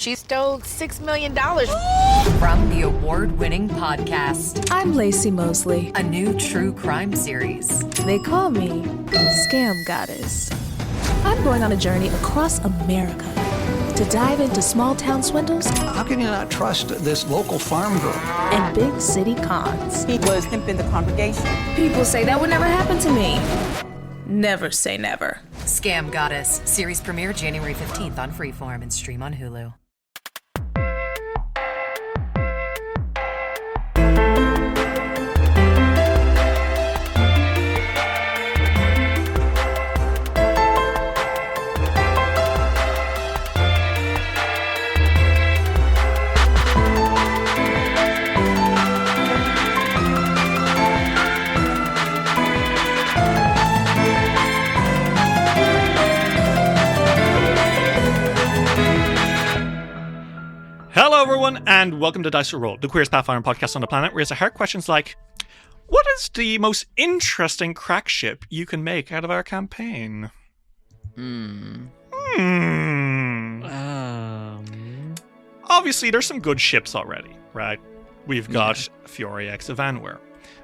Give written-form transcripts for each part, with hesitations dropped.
She stole $6 million. From the award-winning podcast, I'm Lacey Mosley. a new true crime series. They call me Scam Goddess. I'm going on a journey across America to dive into small-town swindles How can you not trust this local farm girl? and big city cons. He was pimping the congregation. People say that would never happen to me. Never say never. Scam Goddess. Series premiere January 15th on Freeform and stream on Hulu. Hello everyone, and welcome to Dice Roll, the Queerest Pathfinder Podcast on the planet, where it's a hard questions like, what is the most interesting crack ship you can make out of our campaign? Obviously, there's some good ships already, right? We've got Fiore x Evanware.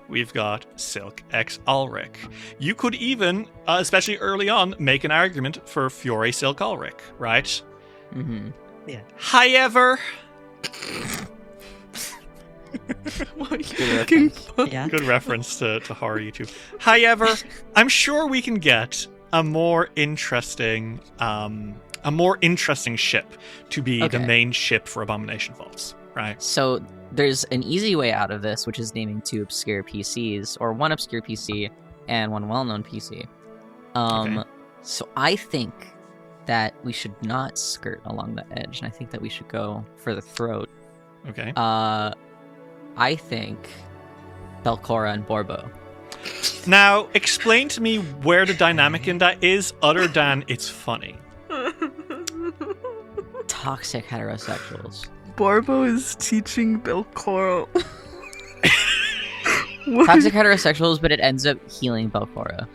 We've got Silk x Alrik. You could even, especially early on, make an argument for Fiore Silk Alrik, right? Yeah. However, Yeah. good reference to horror YouTube. However, I'm sure we can get a more interesting ship to be the Okay. main ship for Abomination Vaults, right? So there's an easy way out of this, which is naming two obscure PCs, or one obscure PC and one well-known PC. Okay. So I think that we should not skirt along the edge, and I think that we should go for the throat. Okay. I think Belcora and Borbo. Now, explain to me where the dynamic in that is, other than it's funny. Toxic heterosexuals. Borbo is teaching Belcora. Toxic heterosexuals, but it ends up healing Belcora.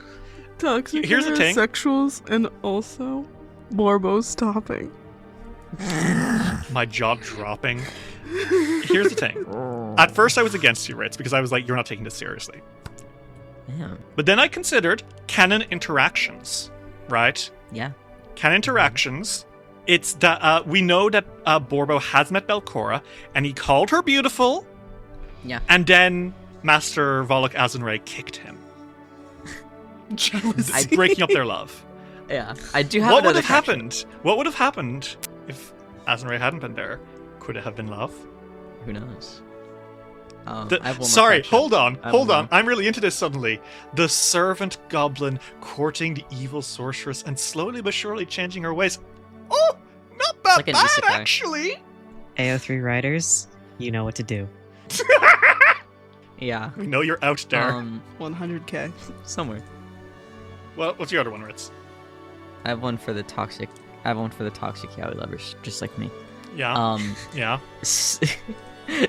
Toxic Here's the thing. heterosexuals and also Borbo stopping. My jaw dropping. Here's the thing. At first, I was against you, Ritz, because I was like, you're not taking this seriously. Damn. But then I considered canon interactions, right? Yeah. Canon interactions. It's that we know that Borbo has met Belcora, and he called her beautiful. Yeah. And then Master Volok Azenray kicked him, Jealousy. breaking up their love. Yeah. I do have What would another have connection. happened? What would have happened if Azenray hadn't been there? Could it have been love? Who knows? I have one more Sorry, question. hold on. I have one more. I'm really into this suddenly. The servant goblin courting the evil sorceress and slowly but surely changing her ways. Oh, not that Like an bad, isekai. actually. AO3 writers, you know what to do. Yeah. We know you're out there. 100k. Somewhere. Well, what's your other one, Ritz? I have one for the toxic yaoi lovers, just like me. Yeah. Yeah.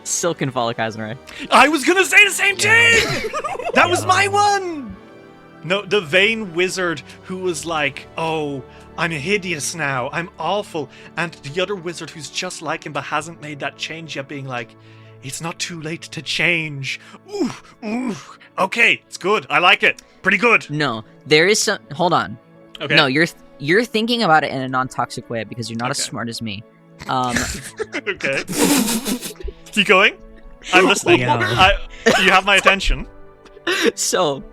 Silk and Volok Azenray. I was gonna say the same thing! That was my one! No, the vain wizard who was like, oh, I'm hideous now, I'm awful. And the other wizard who's just like him but hasn't made that change yet, being like, it's not too late to change. Ooh. Okay, it's good. I like it. Pretty good. No, there is some. Hold on. Okay. No, you're thinking about it in a non-toxic way because you're not as Okay. smart as me. Okay. Keep going. I'm listening. Yeah. You have my attention. So,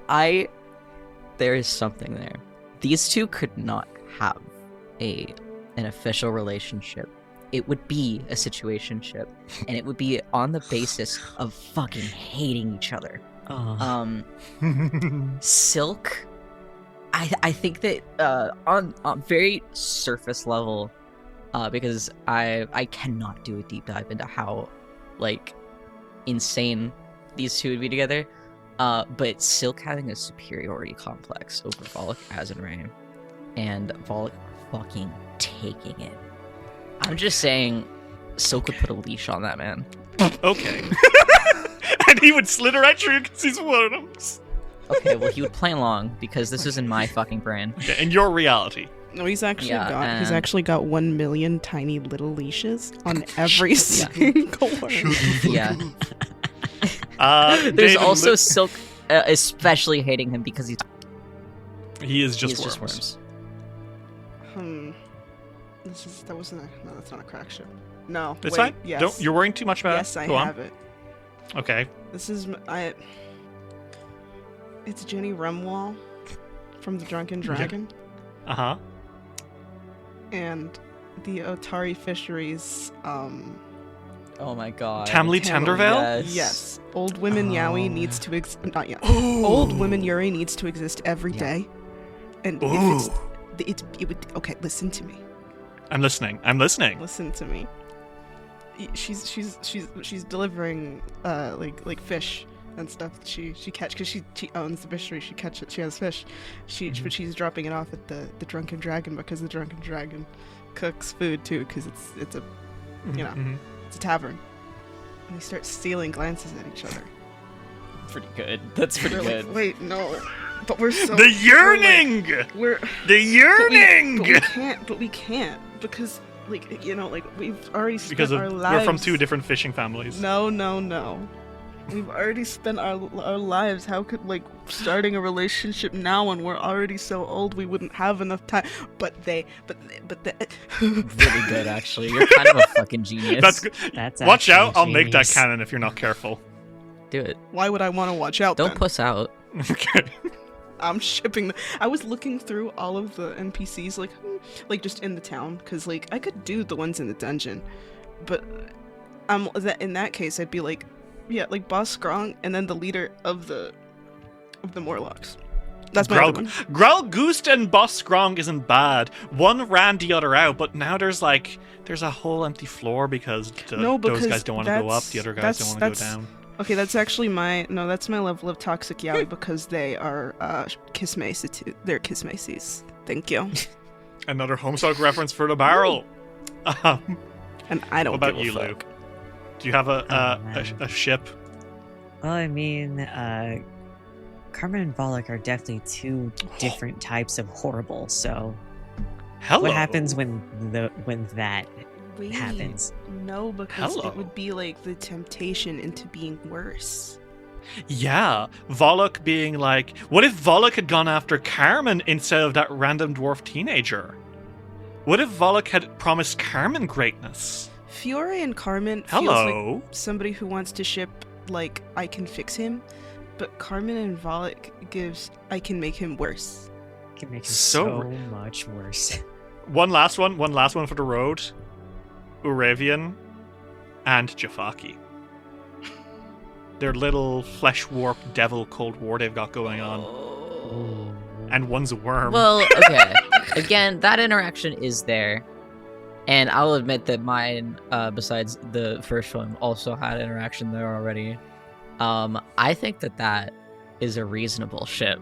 there is something there. These two could not have an official relationship. It would be a situationship, and it would be on the basis of fucking hating each other. Silk, I think that on very surface level, because I cannot do a deep dive into how like insane these two would be together. But Silk having a superiority complex over Volok Azenray, and Volok fucking taking it. I'm just saying, Silk would put a leash on that man. Okay. And he would slither right through because he's one of them. Okay, well, he would play along because this is in my fucking brain. Okay, in your reality. No, he's actually Yeah, he's and- actually got 1 million tiny little leashes on every single one. Yeah. There's David also Lu- Silk, especially hating him because he is he's just just worms. worms. That's not a crack ship. No, It's wait, fine. Yes. You're worrying too much about Yes, it. I Go have on. it. Okay. This is It's Jenny Rumwall from the Drunken Dragon Uh-huh. and the Otari Fisheries. Oh my god. Tamley Tendervale? Yes. Old women yaoi needs to not yet. Ooh. Old women yuri needs to exist every day. And Ooh. if it would okay, listen to me. I'm listening. Listen to me. She's delivering like fish and stuff that she catch because she owns the fishery. She has fish. But she's dropping it off at the Drunken Dragon because the Drunken Dragon cooks food too because it's a Mhm. it's a tavern. And they start stealing glances at each other. Pretty good. That's pretty We're good. like, wait, no. But we're so The yearning! We're The yearning! but we can't because we've already spent Because our lives. we're from two different fishing families. No. We've already spent our lives. How could starting a relationship now when we're already so old we wouldn't have enough time? But Really good, actually. You're kind of a fucking genius. That's good. That's Watch actually out, I'll make that genius. canon if you're not careful. Do it. why would I want to watch out? Don't then? puss out. Okay. I'm shipping. I was looking through all of the NPCs, just in the town, because I could do the ones in the dungeon, but in that case I'd be Boss Scrong and then the leader of the Morlocks. That's my other one. Gralgoost and Boss Grong isn't bad. One ran the other out, but now there's a whole empty floor because those guys don't want to go up, the other guys don't want to go down. Okay, that's actually that's my level of toxic yaoi because they are Kismacy. They're Kismacies. Thank you. Another Homestuck reference for the barrel. And I don't. What about give a you, fuck. Luke? Do you have a ship? Well, I mean, Carmen and Volok are definitely two different types of horrible. So, Hello. what happens when that Wait, happens? No, because Hello. it would be the temptation into being worse. Yeah, Volok being what if Volok had gone after Carmen instead of that random dwarf teenager? What if Volok had promised Carmen greatness? Fiore and Carmen feels Hello. like somebody who wants to ship I can fix him, but Carmen and Volok gives I can make him worse. Can make it So- so much worse. One last one for the road. Urevian and Jafaki. Their little flesh warp devil Cold War they've got going on. Ooh. And one's a worm. Well, okay. Again, that interaction is there. And I'll admit that mine, besides the first one, also had interaction there already. I think that is a reasonable ship.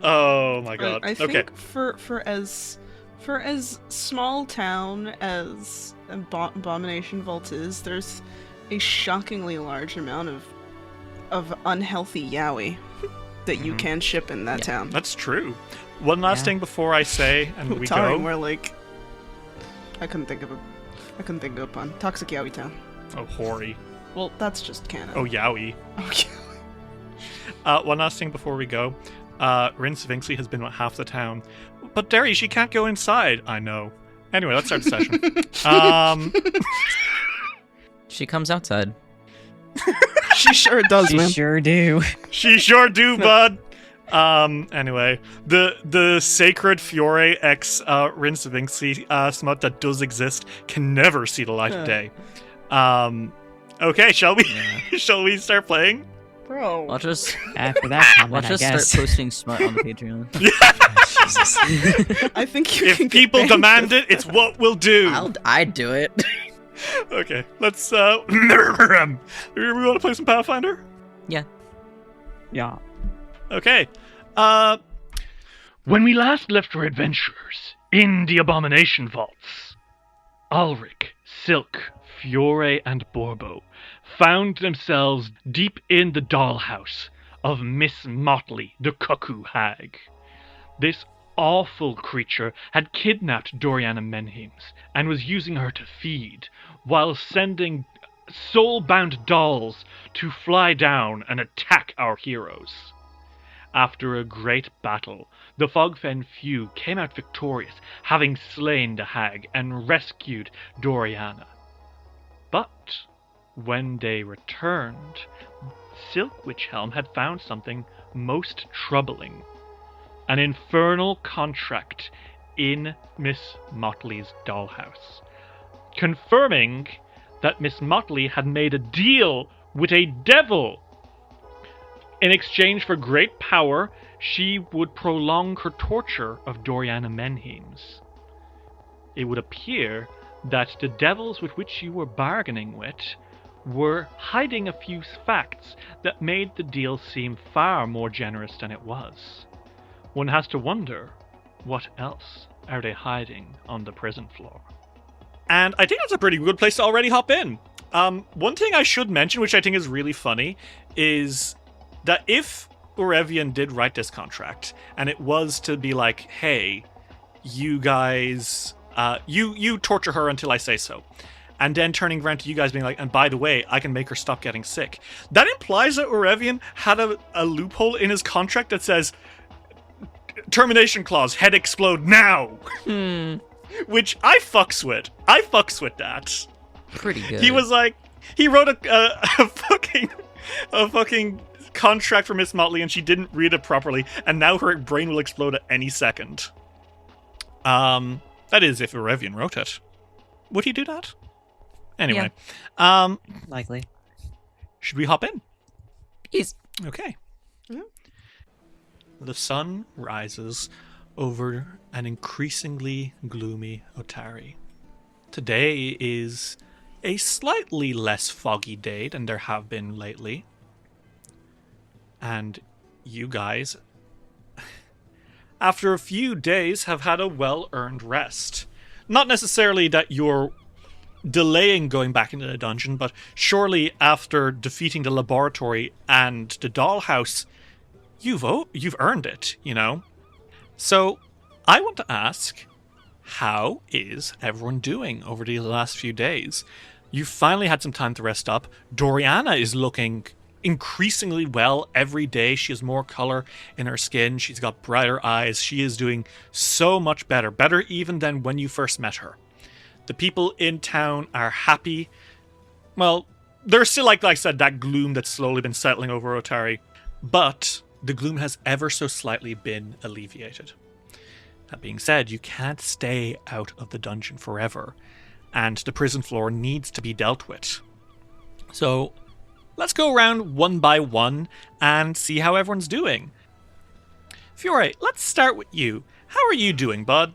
Oh my god. I think Okay. for as small town as Abomination Vault is, there's a shockingly large amount of unhealthy yaoi that you Mhm. can ship in that town. That's true. One last Yeah. thing before I say and we Utari, go. where I couldn't think of a pun. Toxic yaoi town. Oh, hoary. Well, that's just canon. Oh, yowie. Okay. One last thing before we go. Rin Sphinxy has been with half the town. But Derry, she can't go inside. I know. Anyway, let's start the session. She comes outside. She sure does, You man. sure do. She sure do, bud. Anyway, the sacred Fiore x Rin Sphinxy smut that does exist can never see the light of day. Okay, shall we start playing? Bro. I'll just After that comment, watch I us guess. start posting smut on the Patreon. Jesus. I think you can If get people banned demand for it, it's what we'll do. I'd do it. Okay, let's we want to play some Pathfinder? Yeah. Okay. When we last left our adventurers in the Abomination vaults, Alrik Silk, Fiore, and Borbo found themselves deep in the dollhouse of Miss Motley, the cuckoo hag. This awful creature had kidnapped Doriana Menhims and was using her to feed, while sending soul-bound dolls to fly down and attack our heroes. After a great battle, the Fogfen Few came out victorious, having slain the hag and rescued Doriana. But when they returned, Silk Witchhelm had found something most troubling. An infernal contract in Miss Motley's dollhouse, confirming that Miss Motley had made a deal with a devil. In exchange for great power, she would prolong her torture of Doriana Menhims. It would appear that the devils with which you were bargaining with were hiding a few facts that made the deal seem far more generous than it was. One has to wonder, what else are they hiding on the prison floor? And I think that's a pretty good place to already hop in. One thing I should mention, which I think is really funny, is that if Urevian did write this contract, and it was to be like, hey, you guys, you torture her until I say so, and then turning around to you guys being like, and by the way, I can make her stop getting sick. That implies that Urevian had a loophole in his contract that says, termination clause, head explode now. Which I fucks with. I fucks with that. Pretty good. He was like, he wrote a fucking contract for Miss Motley and she didn't read it properly, and now her brain will explode at any second. That is if Urevian wrote it. Would he do that? Anyway. Likely. Should we hop in? Yes. Okay. The sun rises over an increasingly gloomy Otari. Today is a slightly less foggy day than there have been lately. And you guys, after a few days, have had a well-earned rest. Not necessarily that you're delaying going back into the dungeon, but surely after defeating the laboratory and the dollhouse, you've earned it, you know? So, I want to ask, how is everyone doing over these last few days? You've finally had some time to rest up. Doriana is looking increasingly well every day. She has more color in her skin. She's got brighter eyes. She is doing so much better. Better even than when you first met her. The people in town are happy. Well, there's still, like I said, that gloom that's slowly been settling over Otari. But the gloom has ever so slightly been alleviated. That being said, you can't stay out of the dungeon forever, and the prison floor needs to be dealt with. So, let's go around one by one and see how everyone's doing. Fiore, let's start with you. How are you doing, bud?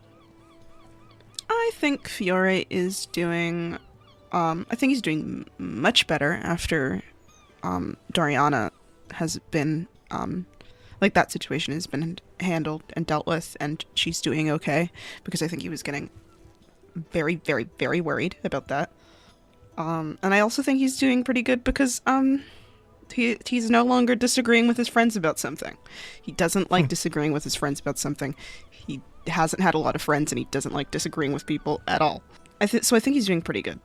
I think Fiore is doing, I think he's doing much better after, Doriana has been, like that situation has been handled and dealt with, and she's doing okay, because I think he was getting very, very, very worried about that. And I also think he's doing pretty good because, he's no longer disagreeing with his friends about something. He doesn't like disagreeing with his friends about something. He hasn't had a lot of friends, and he doesn't like disagreeing with people at all. So I think he's doing pretty good.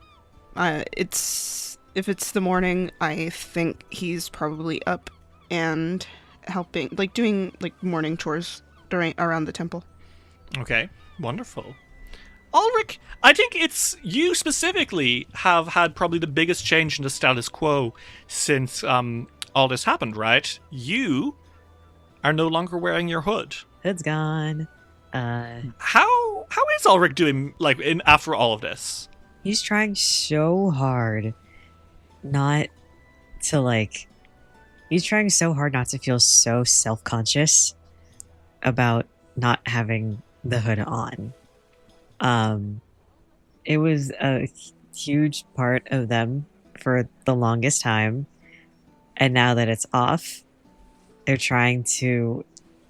If it's the morning, I think he's probably up and helping, like doing like morning chores around the temple. Okay, wonderful. Alrik, I think it's you specifically have had probably the biggest change in the status quo since all this happened, right? You are no longer wearing your hood. Hood's gone. How is Alrik doing, like, after all of this? He's trying so hard not to, he's trying so hard not to feel so self-conscious about not having the hood on. It was a huge part of them for the longest time, and now that it's off, they're trying to,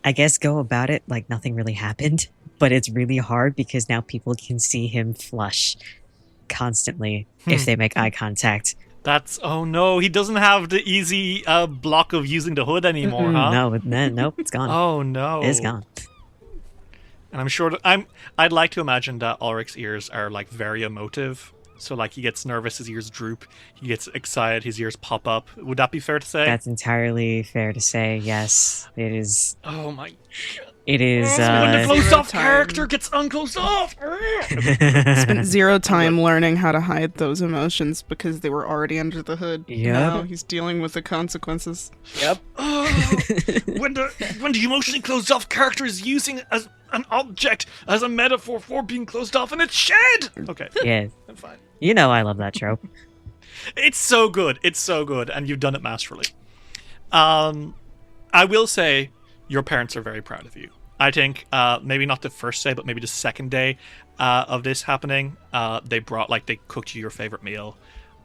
I guess, go about it like nothing really happened, but it's really hard because now people can see him flush constantly if they make eye contact. That's oh no, he doesn't have the easy block of using the hood anymore, huh? Nope, it's gone. Oh no, It's gone. And I'm sure I'd like to imagine that Alric's ears are like very emotive. So like he gets nervous, his ears droop. He gets excited, his ears pop up. Would that be fair to say? That's entirely fair to say. Yes, it is. Oh my! It is. When the closed off time. character gets unclosed off. Spent 0 time learning how to hide those emotions because they were already under the hood. Yep. Now he's dealing with the consequences. Yep. when the emotionally closed off character is using as an object as a metaphor for being closed off and it's shed. Okay. Yeah, I'm fine. you know I love that trope. It's so good. It's so good, and you've done it masterfully. I will say your parents are very proud of you. I think maybe not the first day, but maybe the second day of this happening, they cooked you your favorite meal.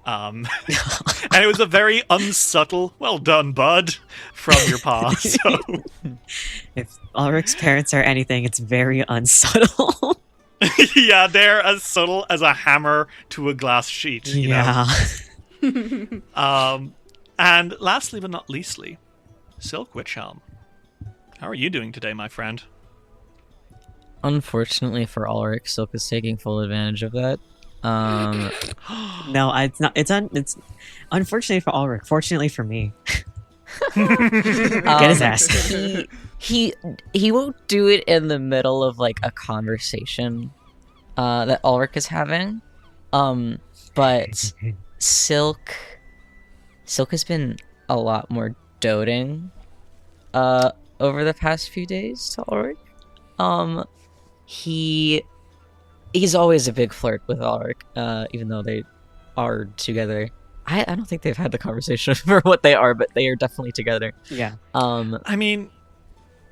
And it was a very unsubtle, well done, bud, from your pa. So. If Ulrich's parents are anything, it's very unsubtle. Yeah, they're as subtle as a hammer to a glass sheet. You know? And lastly but not leastly, Silk Witchhelm. How are you doing today, my friend? Unfortunately for Alrik, Silk is taking full advantage of that. No, it's not. It's unfortunately for Ulrich. Fortunately for me. Get his ass. He won't do it in the middle of like a conversation that Alrik is having. But Silk has been a lot more doting over the past few days to Alrik. He's always a big flirt with Alrik, even though they are together. I don't think they've had the conversation for what they are, but they are definitely together. Yeah. I mean,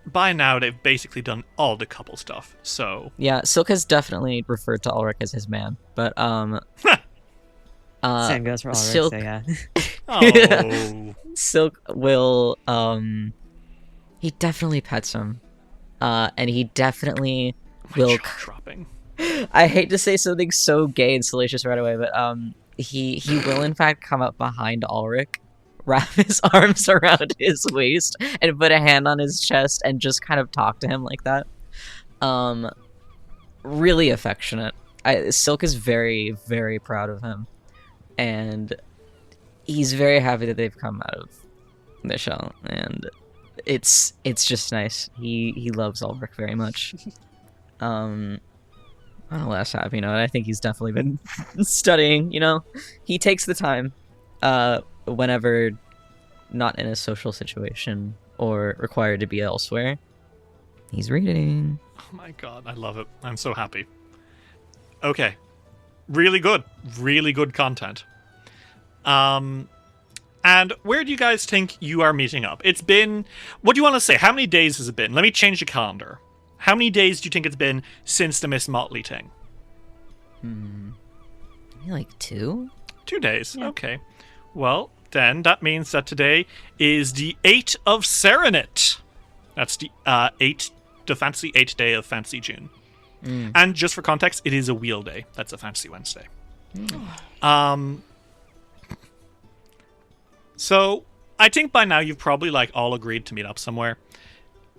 by now they've basically done all the couple stuff, so... Yeah, Silk has definitely referred to Alrik as his man, but, Same goes for Ulrich, Silk... so yeah. Oh. Silk will, he definitely pets him, and he definitely will... Dropping. I hate to say something so gay and salacious right away, but, he will in fact come up behind Alrik, wrap his arms around his waist, and put a hand on his chest and just kind of talk to him like that. Really affectionate. Silk is very, very proud of him, and he's very happy that they've come out of the shell, and it's just nice. He loves Alrik very much. On a less happy note, I think he's definitely been studying, you know? He takes the time, whenever not in a social situation or required to be elsewhere. He's reading. Oh my god, I love it. I'm so happy. Okay. Really good. Really good content. And where do you guys think you are meeting up? It's been... What do you want to say? How many days has it been? Let me change the calendar. How many days do you think it's been since the Miss Motley thing? Maybe like 2? 2 days. Yeah. Okay. Well, then that means that today is the 8th of Serenit. That's the fancy 8th day of Fancy June. And just for context, it is a wheel day. That's a Fancy Wednesday. So I think by now you've probably like all agreed to meet up somewhere.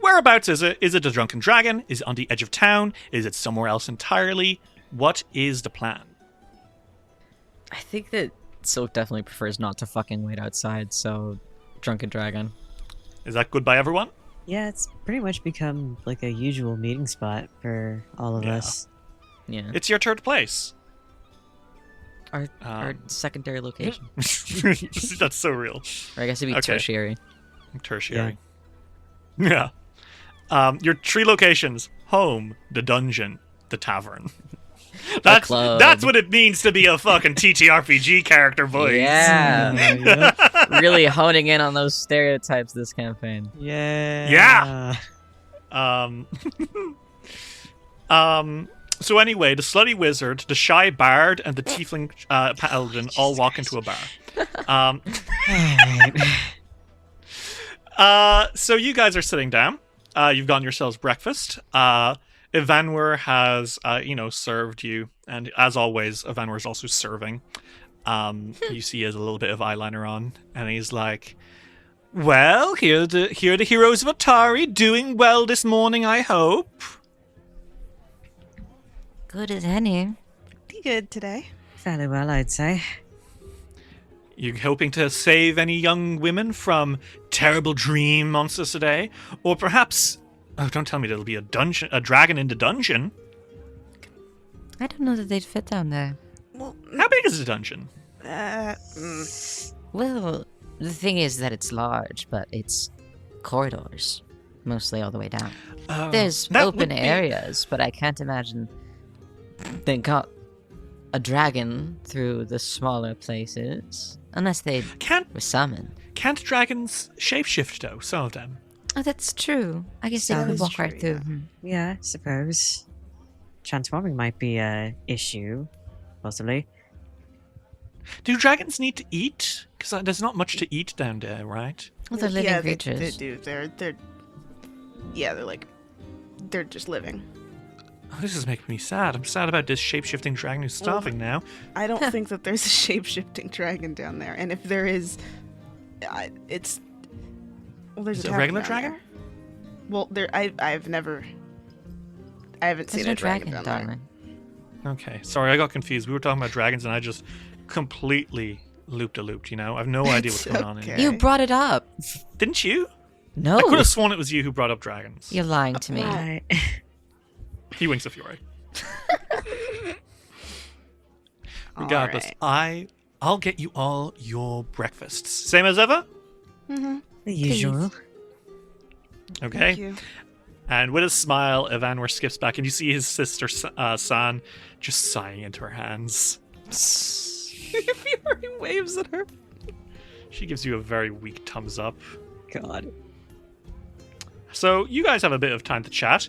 Whereabouts is it? Is it the Drunken Dragon? Is it on the edge of town? Is it somewhere else entirely? What is the plan? I think that Silk definitely prefers not to fucking wait outside, so Drunken Dragon. Is that good by everyone? Yeah, it's pretty much become like a usual meeting spot for all of us. Yeah. It's your third place. Our secondary location. That's so real. Or I guess it'd be tertiary. Tertiary. Yeah. Your 3 locations: home, the dungeon, the tavern. That's what it means to be a fucking TTRPG character, boys. Yeah. Really honing in on those stereotypes this campaign. Yeah. So anyway, the slutty wizard, the shy bard, and the tiefling paladin all walk into a bar. So you guys are sitting down. You've gotten yourselves breakfast. Evanwer has, served you, and as always, Evanwer is also serving. You see he has a little bit of eyeliner on, and he's like, "Well, here are the heroes of Atari, doing well this morning, I hope." Good as any. Pretty good today. Fairly well, I'd say. You hoping to save any young women from terrible dream monsters today, or perhaps? Oh, don't tell me there'll be a dragon in the dungeon. I don't know that they'd fit down there. Well, How big is the dungeon? Well, the thing is that it's large, but it's corridors, mostly all the way down. There's that open would be- areas, but I can't imagine they got a dragon through the smaller places, unless they Can't were summoned. dragons shapeshift though? Some of them. Oh, that's true. I guess they That could is walk right true, through. yeah. Yeah, I suppose. Transforming might be a issue, possibly. Do dragons need to eat? Because there's not much to eat down there, right? Well, they're living yeah, creatures. They do. They're just living. Oh, this is making me sad. I'm sad about this shape-shifting dragon who's starving now. I don't think that there's a shape-shifting dragon down there, and if there is, it's there's Is it a tavern regular down dragon? there. Well, I haven't There's seen no a dragon, dragon, down there. darling. Okay, sorry, I got confused. We were talking about dragons, and I just completely looped. You know, I have no idea what's It's going on in okay. here. You brought it up. Didn't you? No, I could have sworn it was you who brought up dragons. you're lying to me. Right. He winks at Fiore. Regardless, Alright. I'll get you all your breakfasts. Same as ever? The usual. Okay. Thank you. And with a smile, Evanwer skips back, and you see his sister, San, just sighing into her hands. Fiore waves at her. She gives you a very weak thumbs up. God. So you guys have a bit of time to chat.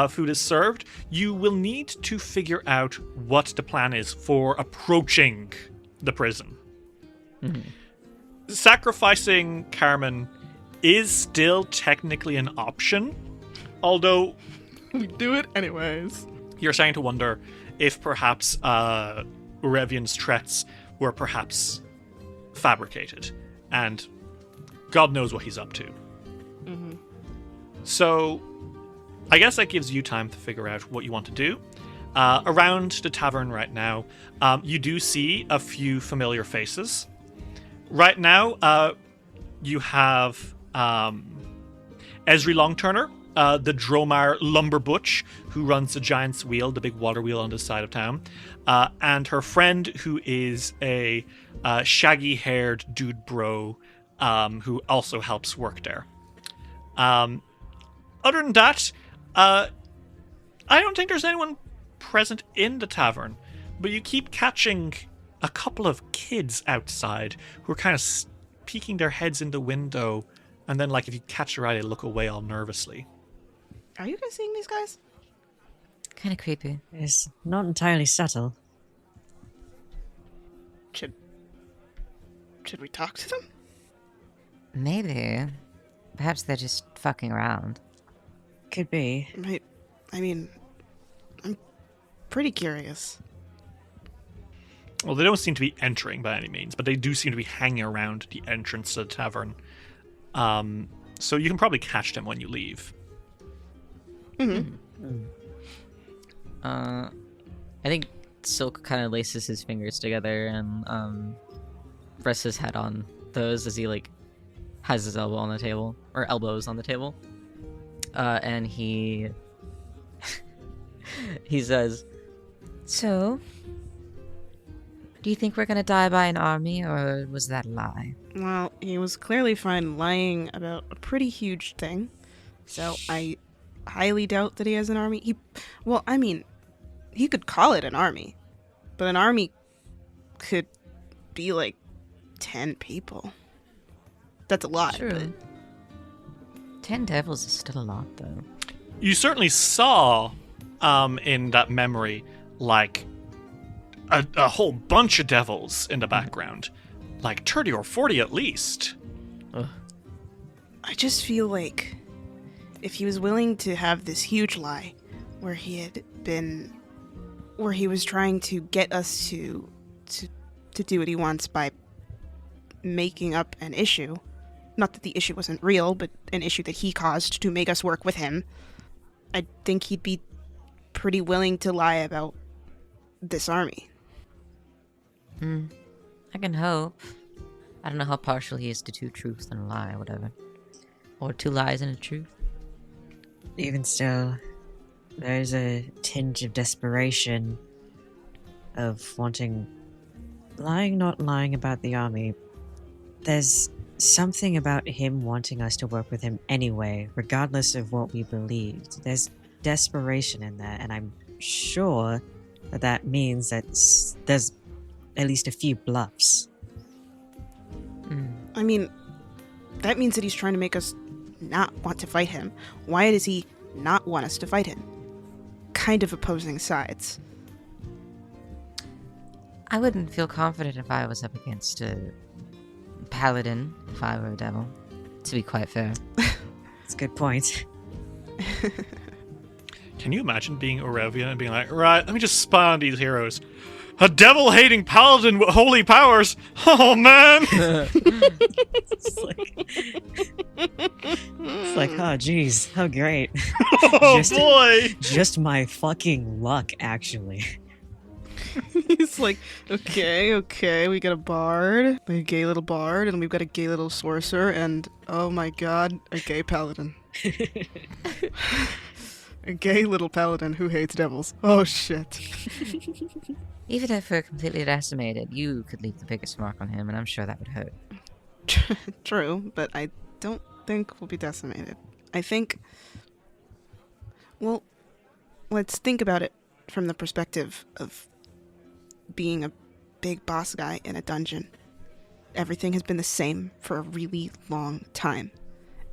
Food is served. You will need to figure out what the plan is for approaching the prison. Sacrificing Carmen is still technically an option, although We do it anyways. you're starting to wonder if perhaps Urevian's threats were perhaps fabricated, and God knows what he's up to. So I guess that gives you time to figure out what you want to do. Around the tavern right now, you do see a few familiar faces. Right now, you have Esri Longturner, the Dromar Lumber Butch, who runs the Giant's Wheel, the big water wheel on the side of town, and her friend, who is a shaggy-haired dude bro, who also helps work there. Other than that, I don't think there's anyone present in the tavern, but you keep catching a couple of kids outside who are kind of peeking their heads in the window, and then, like, if you catch their eye, they look away all nervously. Are you guys seeing these guys? Kind of creepy. It's not entirely subtle. Should we talk to them? Maybe. Perhaps they're just fucking around. Could be. I mean, I'm pretty curious. Well, they don't seem to be entering by any means, but they do seem to be hanging around the entrance to the tavern. So you can probably catch them when you leave. I think Silk kind of laces his fingers together and rests his head on those as he like has his elbow on the table or elbows on the table, and he says, "So, do you think we're gonna die by an army, or was that a lie?" Well, he was clearly fine lying about a pretty huge thing, so I highly doubt that he has an army. He could call it an army, but an army could be like 10 people. That's a lot. True. 10 devils is still a lot, though. You certainly saw in that memory, like, a whole bunch of devils in the background. Like 30 or 40 at least. I just feel like if he was willing to have this huge lie, where he was trying to get us to do what he wants by making up an issue. Not that the issue wasn't real, but an issue that he caused to make us work with him. I think he'd be pretty willing to lie about this army. I can hope. I don't know how partial he is to two truths and a lie or whatever. Or two lies and a truth. Even still, there's a tinge of desperation of wanting... not lying about the army. There's something about him wanting us to work with him anyway, regardless of what we believed. There's desperation in there, and I'm sure that means that there's at least a few bluffs. I mean, that means that he's trying to make us not want to fight him. Why does he not want us to fight him? Kind of opposing sides. I wouldn't feel confident if I was up against a paladin if I were a devil, to be quite fair. That's a good point. Can you imagine being Urevian and being like, right, let me just spy on these heroes. A devil-hating paladin with holy powers? Oh, man! It's like, oh, geez, how great. Oh, boy! Just my fucking luck, actually. He's like, okay, we got a bard, a gay little bard, and we've got a gay little sorcerer, and, oh my god, a gay paladin. A gay little paladin who hates devils. Oh, shit. Even if we're completely decimated, you could leave the biggest mark on him, and I'm sure that would hurt. True, but I don't think we'll be decimated. I think... Well, let's think about it from the perspective of being a big boss guy in a dungeon. Everything has been the same for a really long time.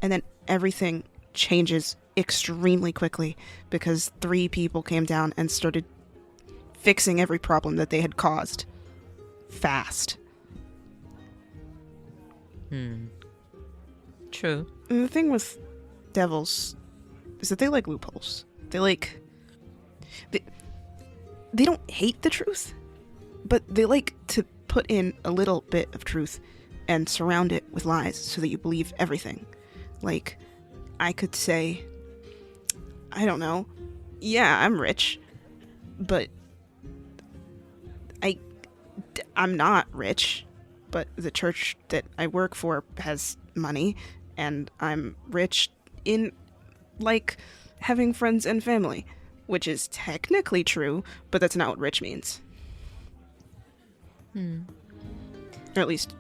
And then everything changes extremely quickly because 3 people came down and started fixing every problem that they had caused. Fast. True. And the thing with devils is that they like loopholes. They don't hate the truth, but they like to put in a little bit of truth and surround it with lies so that you believe everything. Like, I could say, I don't know, yeah, I'm rich, but I'm not rich, but the church that I work for has money, and I'm rich in, like, having friends and family, which is technically true, but that's not what rich means. Or at least,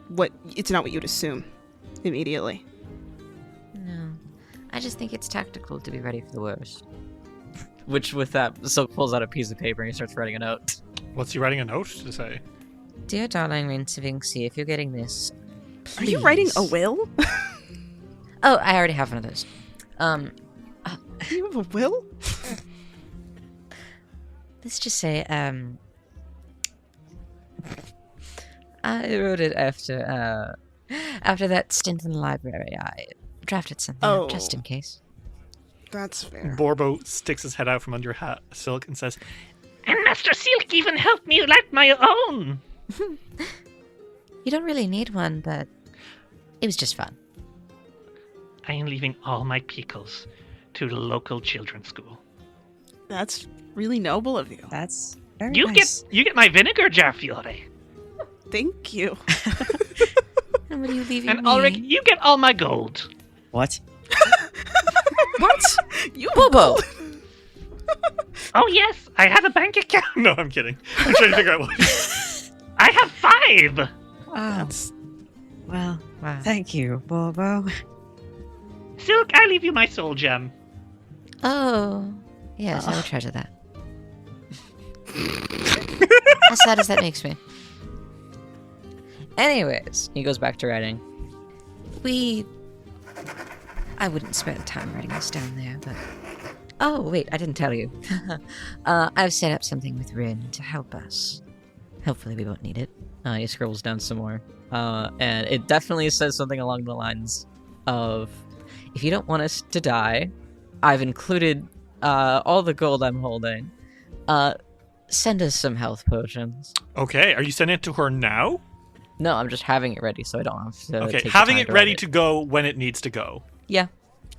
it's not what you'd assume immediately. No. I just think it's tactical to be ready for the worst. Which, with that, Silk pulls out a piece of paper and he starts writing a note. What's he writing a note to say? Dear darling Rince of Inksy, if you're getting this, Are you writing a will? Oh, I already have one of those. You have a will? Let's just say, I wrote it after that stint in the library. I drafted something up just in case. That's fair. Borbo sticks his head out from under Silk and says, And Master Silk even helped me write my own. You don't really need one, but it was just fun. I am leaving all my pickles to the local children's school. That's really noble of you. That's very You nice. get my vinegar jar, Fiore. Thank you. And what are you leaving And me? Alrik, you get all my gold. What? What? You Bobo! Oh yes, I have a bank account. no, I'm kidding. I'm trying to figure out what. I have 5. Oh, well, Wow. thank you, Bobo. Silk, I leave you my soul gem. Oh, yes, I would treasure that. How sad as that makes me. Anyways, he goes back to writing. I wouldn't spend time writing this down there, but... Oh, wait, I didn't tell you. I've set up something with Rin to help us. Hopefully we won't need it. He scribbles down some more. And it definitely says something along the lines of, if you don't want us to die, I've included all the gold I'm holding. Send us some health potions. Okay, are you sending it to her now? No, I'm just having it ready so I don't have to. Okay, take having the it time ready write to go when it needs to go. Yeah.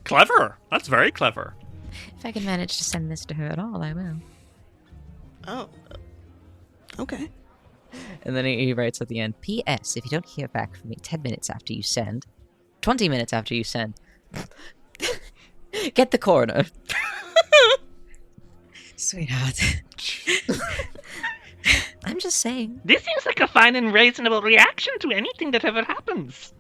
Clever. That's very clever. If I can manage to send this to her at all, I will. Oh. Okay. And then he writes at the end, P.S. If you don't hear back from me 10 minutes after you send, 20 minutes after you send, get the coroner. Sweetheart. I'm just saying. This seems like a fine and reasonable reaction to anything that ever happens.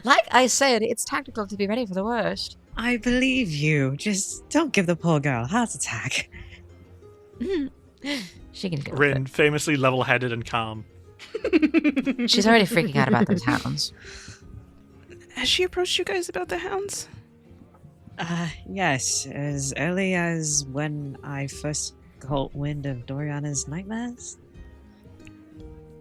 Like I said, it's tactical to be ready for the worst. I believe you. Just don't give the poor girl a heart attack. She can deal Rin, with famously level-headed and calm. it. She's already freaking out about those hounds. Has she approached you guys about the hounds? Yes. As early as when I first caught wind of Doriana's nightmares.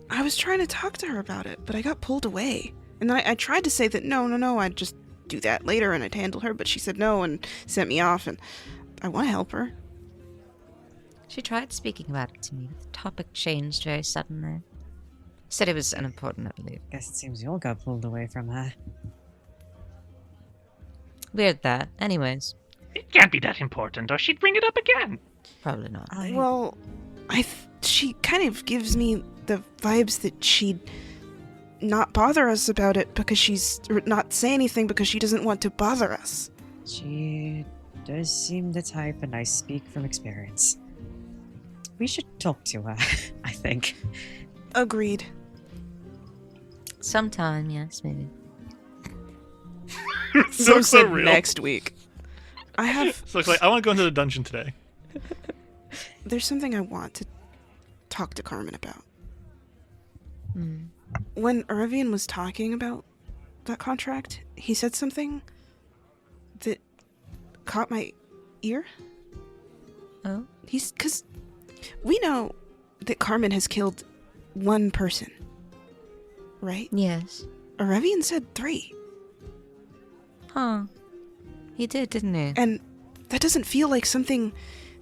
I was trying to talk to her about it, but I got pulled away. And I tried to say that no, I'd just do that later and I'd handle her, but she said no and sent me off, and I want to help her. She tried speaking about it to me, but the topic changed very suddenly. Said it was unimportant, I believe. Guess it seems you all got pulled away from her. Weird that. Anyways, It can't be that important, or she'd bring it up again. probably not. Well, she kind of gives me the vibes that she'd not bother us about it or not say anything because she doesn't want to bother us. She does seem the type, and I speak from experience. We should talk to her, I think. Agreed. Sometime, yes, maybe. So said real. next week. So it's like, I want to go into the dungeon today. There's something I want to talk to Carmen about. When Urevian was talking about that contract, he said something that caught my ear. Oh? Because we know that Carmen has killed one person, right? Yes. Urevian said 3. Huh. He did, didn't he? And that doesn't feel like something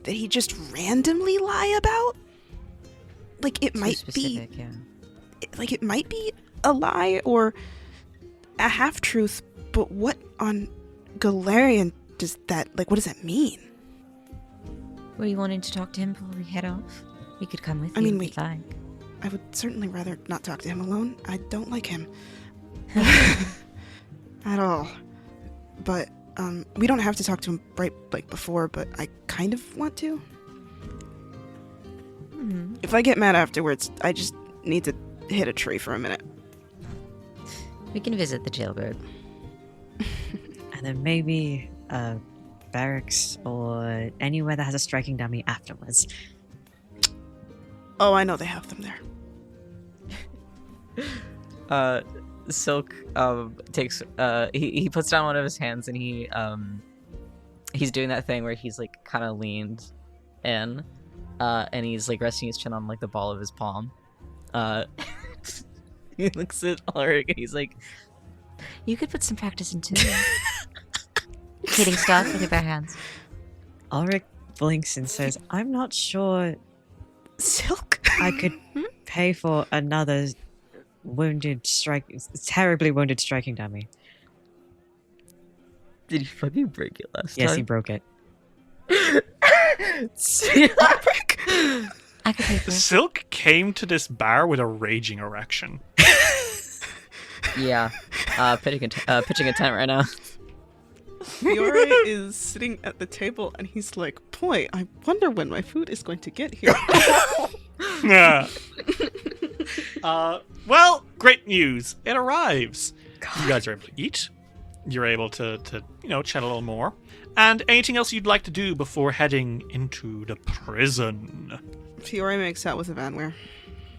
that he just randomly lie about. Like it Too might specific, be yeah. like it might be a lie or a half-truth, but what on Galarian does that, like, what does that mean? Were you wanting to talk to him before we head off? We could come with I you mean, if you'd like. I would certainly rather not talk to him alone. I don't like him. At all. But, we don't have to talk to him right, like, before, but I kind of want to. If I get mad afterwards, I just need to hit a tree for a minute. We can visit the jailbird. And then maybe barracks or anywhere that has a striking dummy afterwards. Oh, I know they have them there. Silk takes he puts down one of his hands and he's doing that thing where he's like kind of leaned in and he's like resting his chin on like the ball of his palm. He looks at Alrik and he's like, you could put some practice into hitting stuff with your bare hands. Ulrich blinks and says, I'm not sure Silk? I could pay for another terribly wounded striking dummy. Did he fucking break it last Yes, time? he broke it. I could pay for it. Silk came to this bar with a raging erection. Yeah. Pitching a tent right now. Fiore is sitting at the table and he's like, boy, I wonder when my food is going to get here. Yeah. Well, great news. It arrives. You guys are able to eat. You're able to chat a little more. And anything else you'd like to do before heading into the prison? Fiore makes out with Evanware.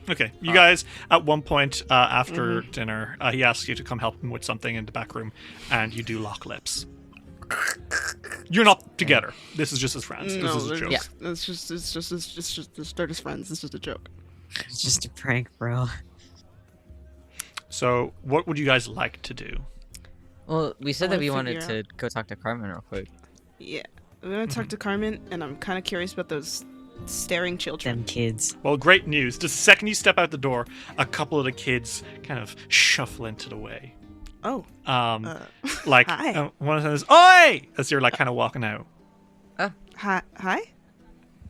Okay, you guys, at one point after dinner, he asks you to come help him with something in the back room, and you do lock lips. You're not together. This is just as friends. This is a joke. Yeah. It's just they're just friends. It's just a joke. It's just a prank, bro. So, what would you guys like to do? Well, we said I that we wanna wanted figure to go talk to Carmen real quick. Yeah. I'm gonna talk to Carmen, and I'm kind of curious about those staring children. Them kids. Well, great news. The second you step out the door, a couple of the kids kind of shuffle into the way. Oh. Like, hi. one of them says, "Oi!" as you're like kind of walking out. Hi.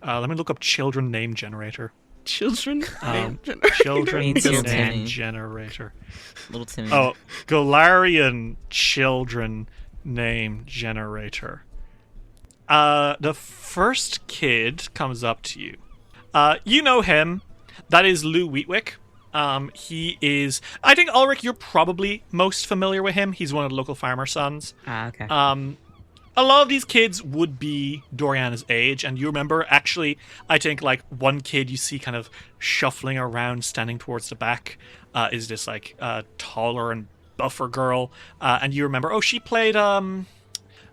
Let me look up children name generator. Children. Children Little name Timmy. generator. Little Timmy. Oh, Galarian children name generator. The first kid comes up to you. You know him. That is Lou Wheatwick. He is... I think, Alrik, you're probably most familiar with him. He's one of the local farmer sons. Okay. A lot of these kids would be Doriana's age, and you remember, actually, I think, like, one kid you see kind of shuffling around, standing towards the back, is this, like, taller and buffer girl, and you remember, she played Val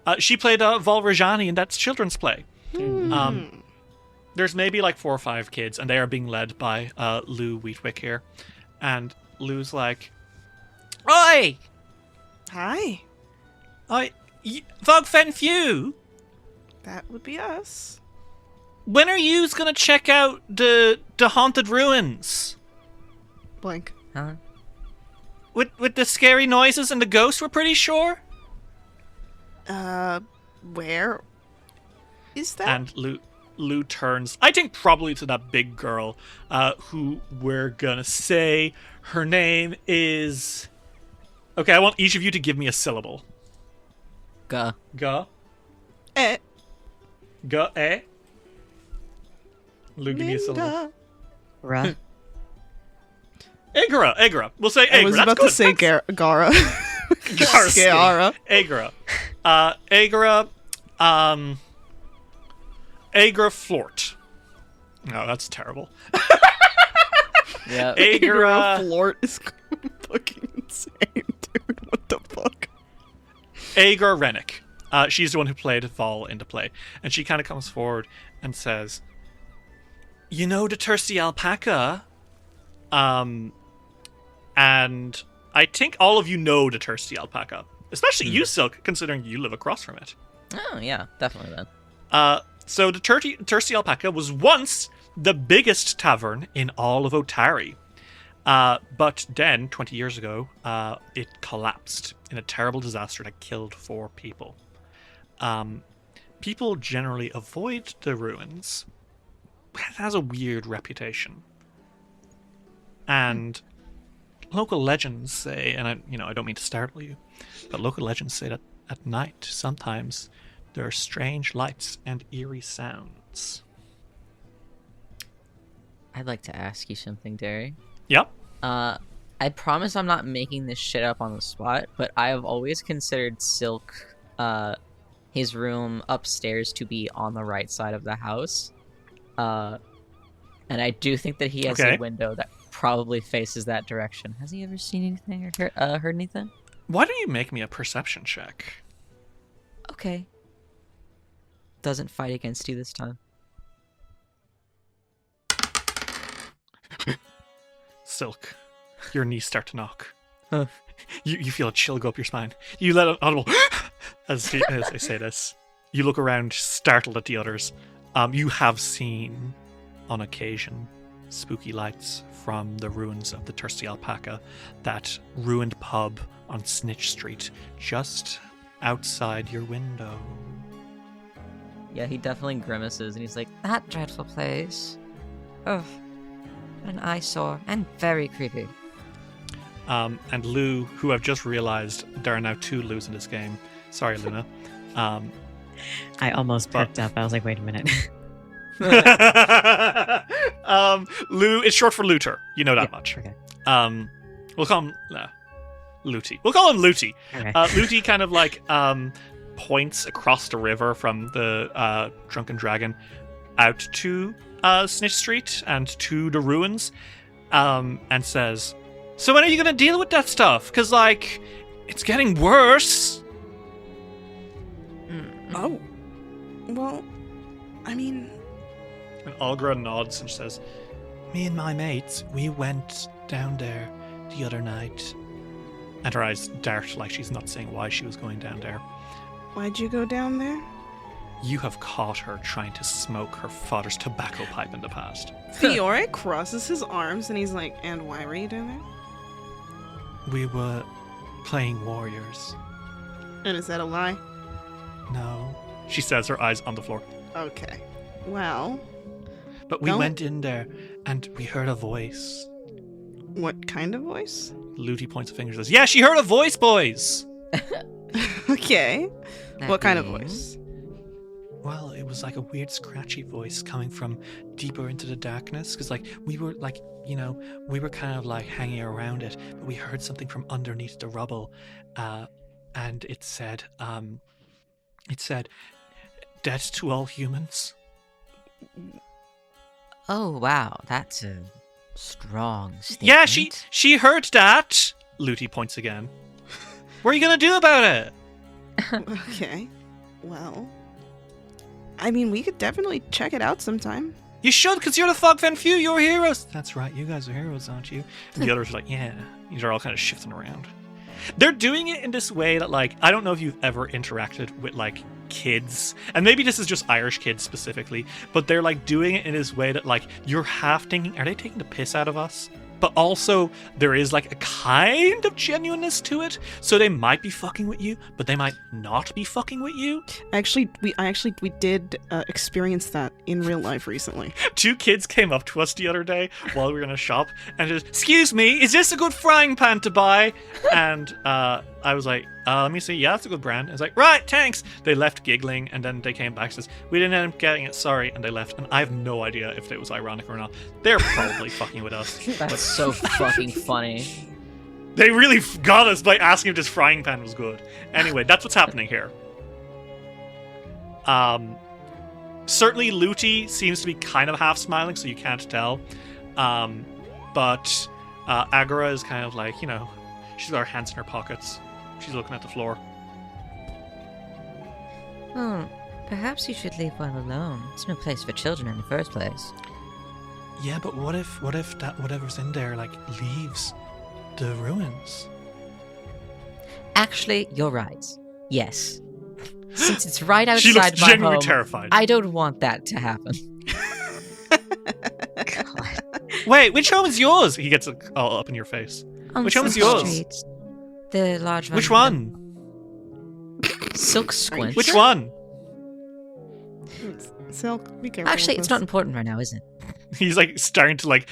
Rajani in That's Children's Play. There's maybe, like, 4 or 5 kids, and they are being led by Lou Wheatwick here, and Lou's like, "Oi! Hi. Fogfen Few! That would be us. When are yous gonna check out the haunted ruins? Blank. Huh? With the scary noises and the ghosts, we're pretty sure?" Where is that? And Lou turns, I think probably to that big girl, who we're gonna say her name is... Okay, I want each of you to give me a syllable. Gah. Ga. Eh. Ga. Eh. Lou, give me a syllable. Linda. Ruh. Agra. We'll say Agra. I was That's about good. to say Gara. Gara. Gara. Agra. Agra Flort. No, that's terrible. Yeah. Agra. Flort is fucking insane, dude. What the fuck? Agra Rennick. She's the one who played Vol into play. And she kind of comes forward and says, "You know the thirsty alpaca?" And I think all of you know the thirsty alpaca. Especially you, Silk, considering you live across from it. Oh, yeah, definitely then. So the thirsty alpaca was once the biggest tavern in all of Otari. But then, 20 years ago, it collapsed in a terrible disaster that killed 4 people. People generally avoid the ruins. It has a weird reputation. And local legends say, and I don't mean to startle you, but local legends say that at night, sometimes, there are strange lights and eerie sounds. I'd like to ask you something, Derry. Yep. I promise I'm not making this shit up on the spot, but I have always considered Silk, his room upstairs to be on the right side of the house. And I do think that he has a window that probably faces that direction. Has he ever seen anything or heard anything? Why don't you make me a perception check? Okay. Doesn't fight against you this time. Silk, your knees start to knock. You feel a chill go up your spine. You let an audible as I say this. You look around, startled at the others. You have seen, on occasion, spooky lights from the ruins of the Thirsty Alpaca, that ruined pub on Snitch Street, just outside your window. Yeah, he definitely grimaces and he's like, "That dreadful place. Ugh. An eyesore and very creepy." And Lou, who I've just realized there are now 2 Lous in this game. Sorry, Luna. I almost perked up. I was like, wait a minute. Lou, it's short for looter. You know that much. Okay. We'll call him Looty. We'll call him Looty. Okay. Looty kind of like points across the river from the Drunken Dragon out to Snitch Street and to the ruins, and says, "So when are you gonna deal with that stuff? Because, like, it's getting worse." Oh. Well, I mean... And Algra nods and says, "Me and my mates, we went down there the other night." And her eyes dart like she's not saying why she was going down there. Why'd you go down there? You have caught her trying to smoke her father's tobacco pipe in the past. Fiore crosses his arms and he's like, and why were you doing that? We were playing warriors. And is that a lie? No. She says, her eyes on the floor. Okay. Well, But we Don't- went in there and we heard a voice. what kind of voice? Looty points a finger and says, yeah, she heard a voice, boys! Okay. That What kind of being- voice? Well, it was like a weird scratchy voice coming from deeper into the darkness. Because, like, we were, like, you know, we were kind of, like, hanging around it. But we heard something from underneath the rubble. And it said, death to all humans. Oh wow, that's a strong statement. Yeah, she heard that. Looty points again. What are you going to do about it? Okay. Well, I mean, we could definitely check it out sometime. You should, because you're the Fogfen Few. You're heroes. That's right. You guys are heroes, aren't you? And the others are like, yeah. These are all kind of shifting around. They're doing it in this way that, like, I don't know if you've ever interacted with, like, kids. And maybe this is just Irish kids specifically. But they're, like, doing it in this way that, like, you're half thinking, are they taking the piss out of us? But also, there is, like, a kind of genuineness to it. So they might be fucking with you, but they might not be fucking with you. Actually, we did experience that in real life recently. 2 kids came up to us the other day while we were in a shop and just, excuse me, is this a good frying pan to buy? And I was like, let me see. Yeah, that's a good brand. I was like, right, thanks. They left giggling and then they came back and says, we didn't end up getting it, sorry. And they left. And I have no idea if it was ironic or not. They're probably fucking with us. That's so fucking funny. They really got us by asking if this frying pan was good. Anyway, that's what's happening here. Certainly Looty seems to be kind of half smiling, so you can't tell. But Agora is kind of like, you know, she's got her hands in her pockets. She's looking at the floor. Oh, perhaps you should leave well alone. It's no place for children in the first place. Yeah, but what if that whatever's in there, like, leaves the ruins? Actually, you're right. Yes. Since it's right She looks outside my genuinely home, terrified. I don't want that to happen. Wait, which home is yours? He gets all up in your face. On Which home is Silk yours? Street, the large one. Which one? Silk Squint. Which one? Silk, be careful. Actually, with it's this. not important right now, is it? He's like starting to like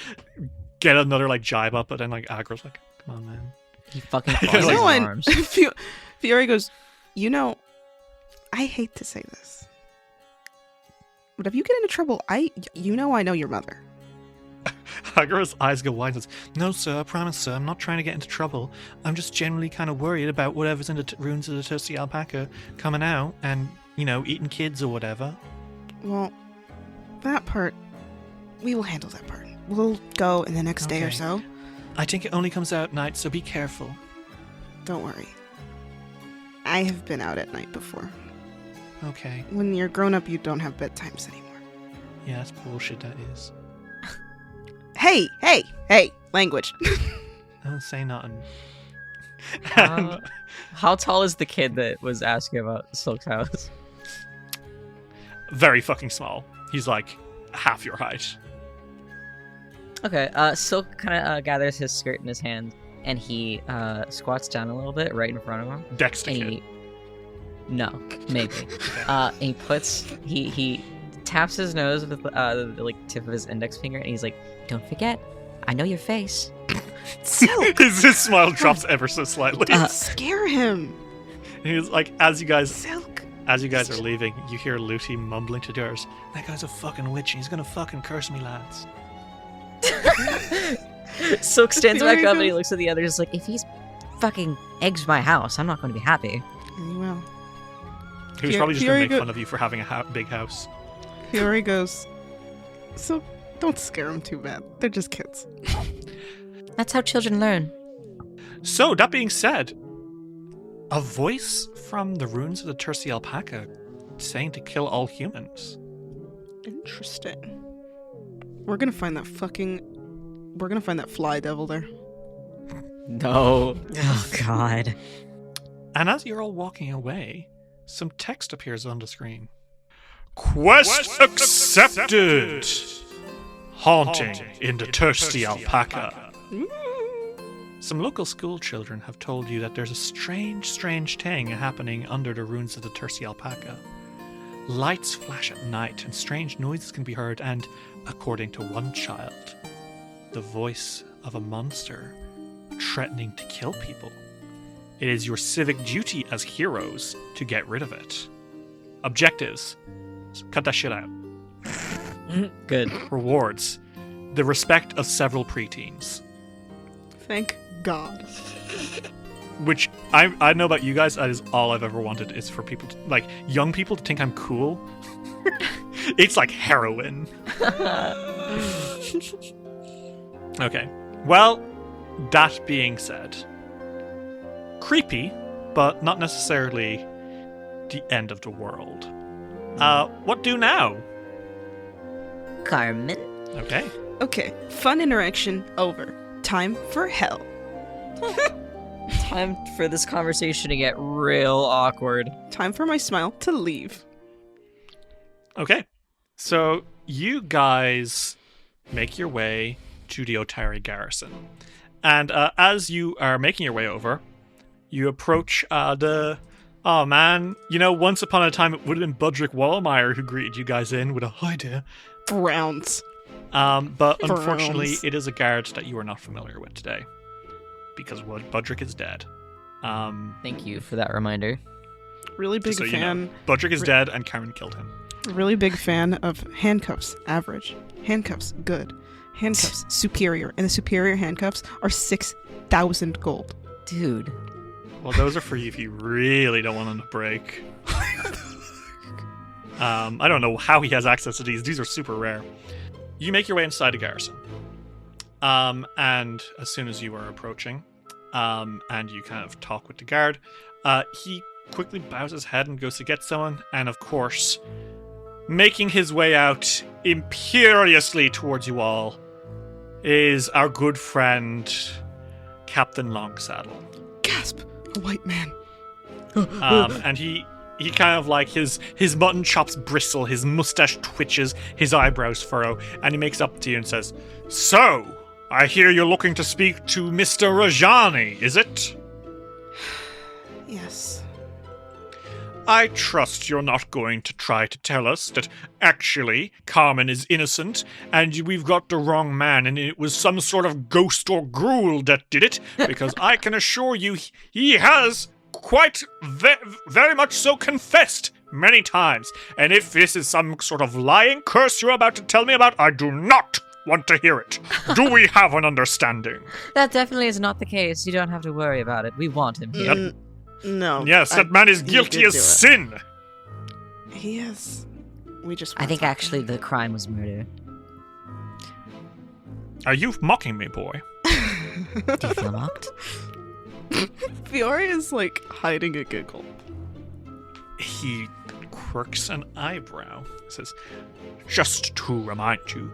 get another like jibe up, but then like Agra's like, come on, man. He fucking You crosses know his when arms. Fiore goes, you know, I hate to say this, but if you get into trouble, I know your mother. Agra's eyes go wide and says, no, sir, I promise, sir, I'm not trying to get into trouble. I'm just generally kind of worried about whatever's in the ruins of the Toasty Alpaca coming out and, you know, eating kids or whatever. Well, that part, we will handle that part. We'll go in the next day or Okay. so. I think it only comes out at night, so be careful. Don't worry. I have been out at night before. Okay. When you're grown up, you don't have bedtimes anymore. Yeah, that's bullshit, that is. Hey, language. Don't say nothing. How tall is the kid that was asking about Silk's house? Very fucking small. He's like half your height. Okay, Silk kind of gathers his skirt in his hand, and he squats down a little bit right in front of him. Dexter And kid. he... No, maybe. And he puts... He taps his nose with the like tip of his index finger, and he's like, don't forget, I know your face. Silk, his smile drops ever so slightly. scare him. He's like, as you guys Silk. are leaving, you hear Looty mumbling to yours. That guy's a fucking witch and he's gonna fucking curse me, lads. Silk stands back Fiore up and he goes- looks at the others like, if he's fucking eggs my house, I'm not going to be happy. Well, He was Fiore- probably just Fiore gonna make go- fun of you for having a big house. Fiore goes, so don't scare them too bad. They're just kids. That's how children learn. So, that being said, a voice from the ruins of the Toasty Alpaca saying to kill all humans. Interesting. We're gonna find that fly devil there. No. Oh, God. And as you're all walking away, some text appears on the screen. Quest accepted! Haunting in the thirsty alpaca. Some local school children have told you that there's a strange thing happening under the ruins of the thirsty alpaca. Lights flash at night and strange noises can be heard, and, according to one child, the voice of a monster threatening to kill people. It is your civic duty as heroes to get rid of it. Objectives: cut that shit out. Good. Rewards: the respect of several preteens. Thank God. Which I know about you guys, that is all I've ever wanted, is for people to, like, young people to think I'm cool. It's like heroin. Okay. Well, that being said, creepy, but not necessarily the end of the world. What do now? Carmen? Okay. Okay, fun interaction over. Time for hell. Time for this conversation to get real awkward. Time for my smile to leave. Okay. So you guys make your way to the Otari garrison. And as you are making your way over, you approach the... Oh man, you know, once upon a time it would have been Budrick Wallmeyer who greeted you guys in with a hi there. Browns. But unfortunately, Browns. it is a guard that you are not familiar with today. Because Budrick is dead. Thank you for that reminder. Really big Just so fan. you know, Budrick is dead and Karen killed him. Really big fan of handcuffs. Average. Handcuffs. Good. Handcuffs. Superior. And the superior handcuffs are 6,000 gold. Dude. Well, those are for you if you really don't want them to break. I don't know how he has access to these. These are super rare. You make your way inside the garrison. And as soon as you are approaching, and you kind of talk with the guard, he quickly bows his head and goes to get someone, and of course, making his way out imperiously towards you all is our good friend, Captain Longsaddle. Gasp! A white man. And he kind of like his mutton chops bristle, his mustache twitches, his eyebrows furrow, and he makes up to you and says, "So, I hear you're looking to speak to Mr. Rajani, is it?" Yes. I trust you're not going to try to tell us that actually Carmen is innocent and we've got the wrong man and it was some sort of ghost or ghoul that did it, because I can assure you he has quite very much so confessed many times. And if this is some sort of lying curse you're about to tell me about, I do not want to hear it. Do we have an understanding? That definitely is not the case. You don't have to worry about it. We want him here. Yep. No. Yes, that man is guilty did as do it. sin. He is. We just. I think actually the crime was murder. Are you mocking me, boy? Do you feel mocked? Fiore is like hiding a giggle. He quirks an eyebrow. Says, "Just to remind you,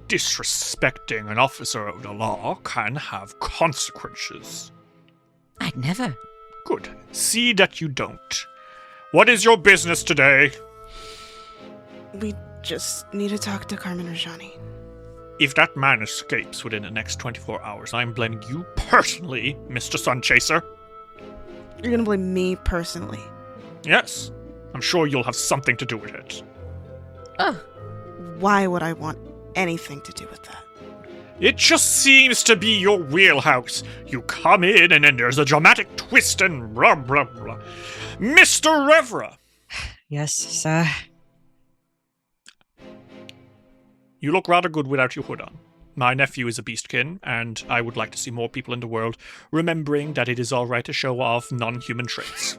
disrespecting an officer of the law can have consequences." I'd never. Good. See that you don't. What is your business today? We just need to talk to Carmen Rajani. If that man escapes within the next 24 hours, I'm blaming you personally, Mr. Sunchaser. You're gonna blame me personally. Yes. I'm sure you'll have something to do with it. Oh, Why would I want anything to do with that? It just seems to be your wheelhouse. You come in and then there's a dramatic twist and blah blah blah. Mr. Revra! Yes, sir. You look rather good without your hood on. My nephew is a beastkin, and I would like to see more people in the world remembering that it is alright to show off non-human traits.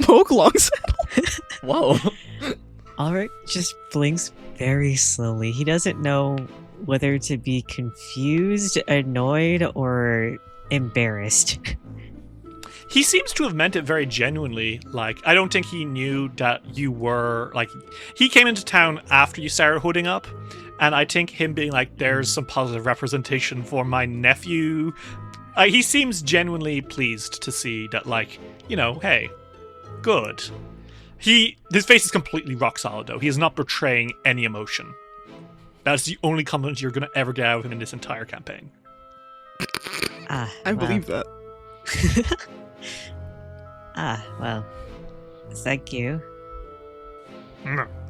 Woke Longsaddle. whoa. Alrik just blinks very slowly. He doesn't know whether to be confused, annoyed, or embarrassed. He seems to have meant it very genuinely. Like, I don't think he knew that you were, like, he came into town after you started hooding up, and I think him being like, there's some positive representation for my nephew, He seems genuinely pleased to see that, like, you know, hey, good. His face is completely rock solid, though. He is not betraying any emotion. That's the only compliment you're going to ever get out of him in this entire campaign. I believe that. Well, thank you.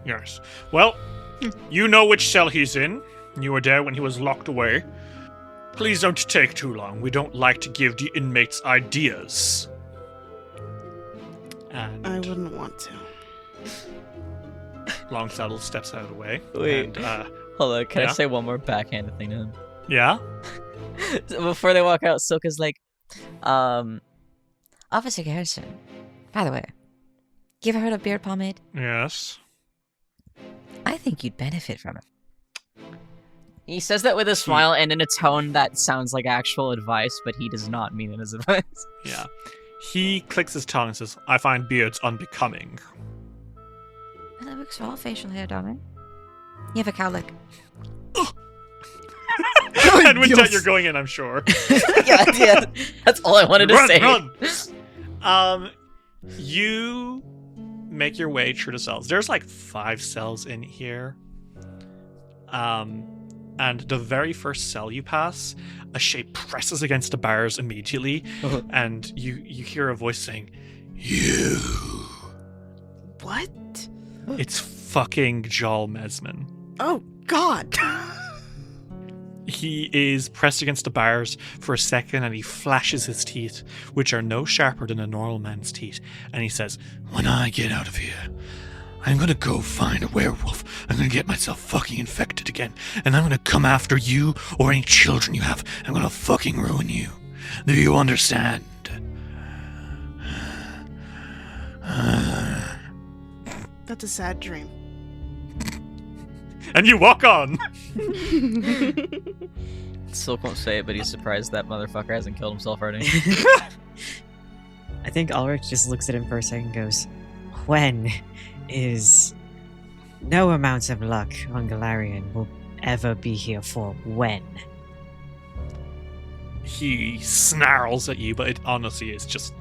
Yes. Well, you know which cell he's in. You were there when he was locked away. Please don't take too long. We don't like to give the inmates ideas. And I wouldn't want to. Longsaddle steps out of the way. Wait. And, Hold on, can yeah? I say one more backhanded thing to him? yeah? Before they walk out, Silka's like, Officer Garrison, by the way, you ever heard of beard pomade? Yes. I think you'd benefit from it. He says that with a smile and in a tone that sounds like actual advice, but he does not mean it as advice. Yeah. He clicks his tongue and says, I find beards unbecoming. Well, that works for all facial hair, darling. You have a cowlick. And with that, you're going in, I'm sure. yeah, that's all I wanted to say. Run! You make your way through the cells. There's like 5 cells in here. And the very first cell you pass, a shape presses against the bars immediately, and you hear a voice saying, "You." What? It's fucking Jal Mesman. Oh, God. He is pressed against the bars for a second, and he flashes his teeth, which are no sharper than a normal man's teeth, and he says, "When I get out of here, I'm gonna go find a werewolf. I'm gonna get myself fucking infected again, and I'm gonna come after you or any children you have. I'm gonna fucking ruin you. Do you understand?" That's a sad dream. And you walk on. Silk won't say it, but he's surprised that motherfucker hasn't killed himself already. I think Alrik just looks at him for a second and goes, "When is no amounts of luck on Galarian will ever be here for when?" He snarls at you, but it honestly is just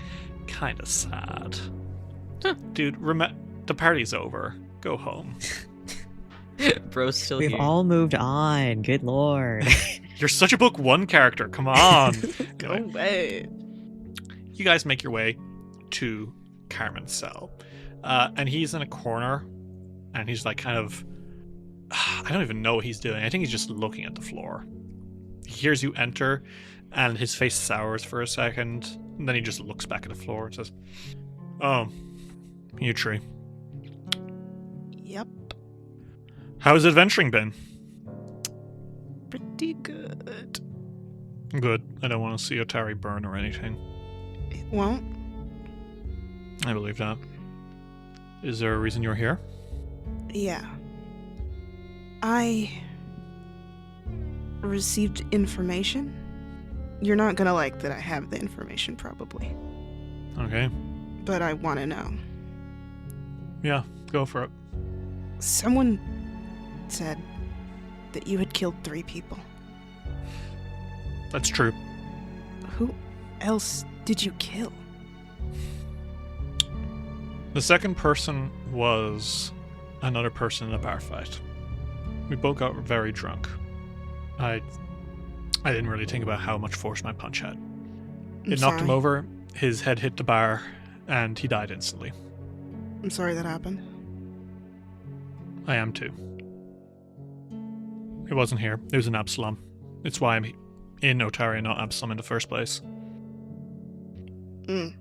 kind of sad. Dude, the party's over. Go home. Bro's still We've here. all moved on. Good lord. You're such a book 1 character. Come on. Go away. You guys make your way to Carmen's cell. And he's in a corner, and he's like kind of... I don't even know what he's doing. I think he's just looking at the floor. He hears you enter, and his face sours for a second, and then he just looks back at the floor and says, "Oh, you tree. Yep. How's adventuring been?" Pretty good. Good. I don't want to see Otari burn or anything. It won't. I believe that. Is there a reason you're here? Yeah. I received information. You're not gonna like that I have the information, probably. Okay. But I want to know. Yeah, go for it. Someone said that you had killed 3 people. That's true. Who else did you kill? The second person was another person in a bar fight. We both got very drunk. I didn't really think about how much force my punch had. It knocked him sorry. over, his head hit the bar, and he died instantly. I'm sorry that happened. I am too. It wasn't here. It was in Absalom. It's why I'm in Otari, not Absalom in the first place. Mm.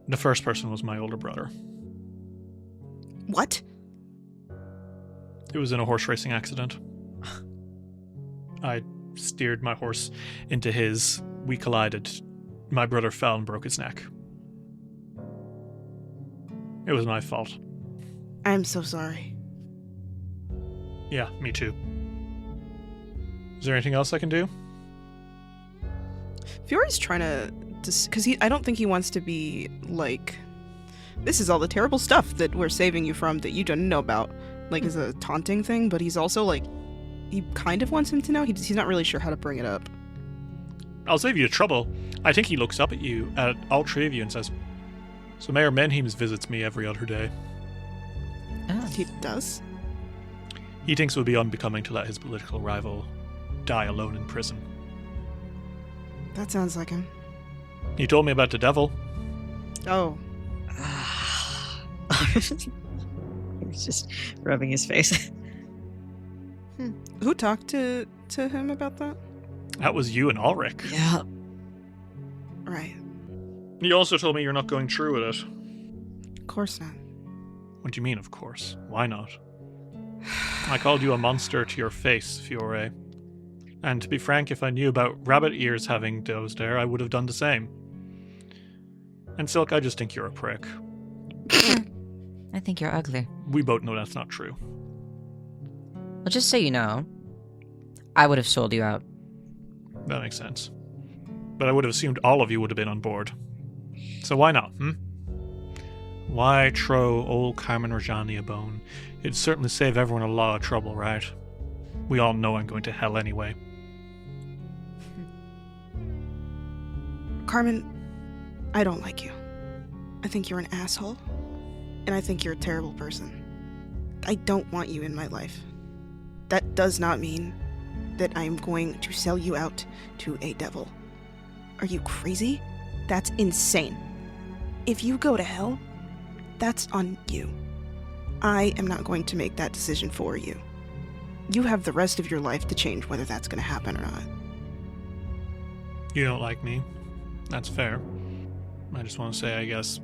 The first person was my older brother. What? It was in a horse racing accident. I steered my horse into his. We collided. My brother fell and broke his neck. It was my fault. I'm so sorry. Yeah, me too. Is there anything else I can do? Fiore's trying to, because I don't think he wants to be like, this is all the terrible stuff that we're saving you from that you don't know about, like as a taunting thing. But he's also like, he kind of wants him to know. He's not really sure how to bring it up. I'll save you the trouble. I think he looks up at you, at all three of you, and says, "So Mayor Menhemes visits me every other day. He does? He thinks it would be unbecoming to let his political rival die alone in prison. That sounds like him. He told me about the devil. Oh. He was just rubbing his face. Who talked to him about that? That was you and Alrik. Yeah. Right. He also told me you're not going through with it. Of course not. What do you mean, of course? Why not? I called you a monster to your face, Fiore. And to be frank, if I knew about rabbit ears having those there, I would have done the same. And Silk, I just think you're a prick. I think you're ugly. We both know that's not true. Well, just so you know, I would have sold you out. That makes sense. But I would have assumed all of you would have been on board. So why not, Why throw old Carmen Rajani a bone? It'd certainly save everyone a lot of trouble, right? We all know I'm going to hell anyway. Carmen, I don't like you. I think you're an asshole. And I think you're a terrible person. I don't want you in my life. That does not mean that I am going to sell you out to a devil. Are you crazy? That's insane. If you go to hell, that's on you. I am not going to make that decision for you. You have the rest of your life to change whether that's going to happen or not. You don't like me. That's fair. I just want to say, I guess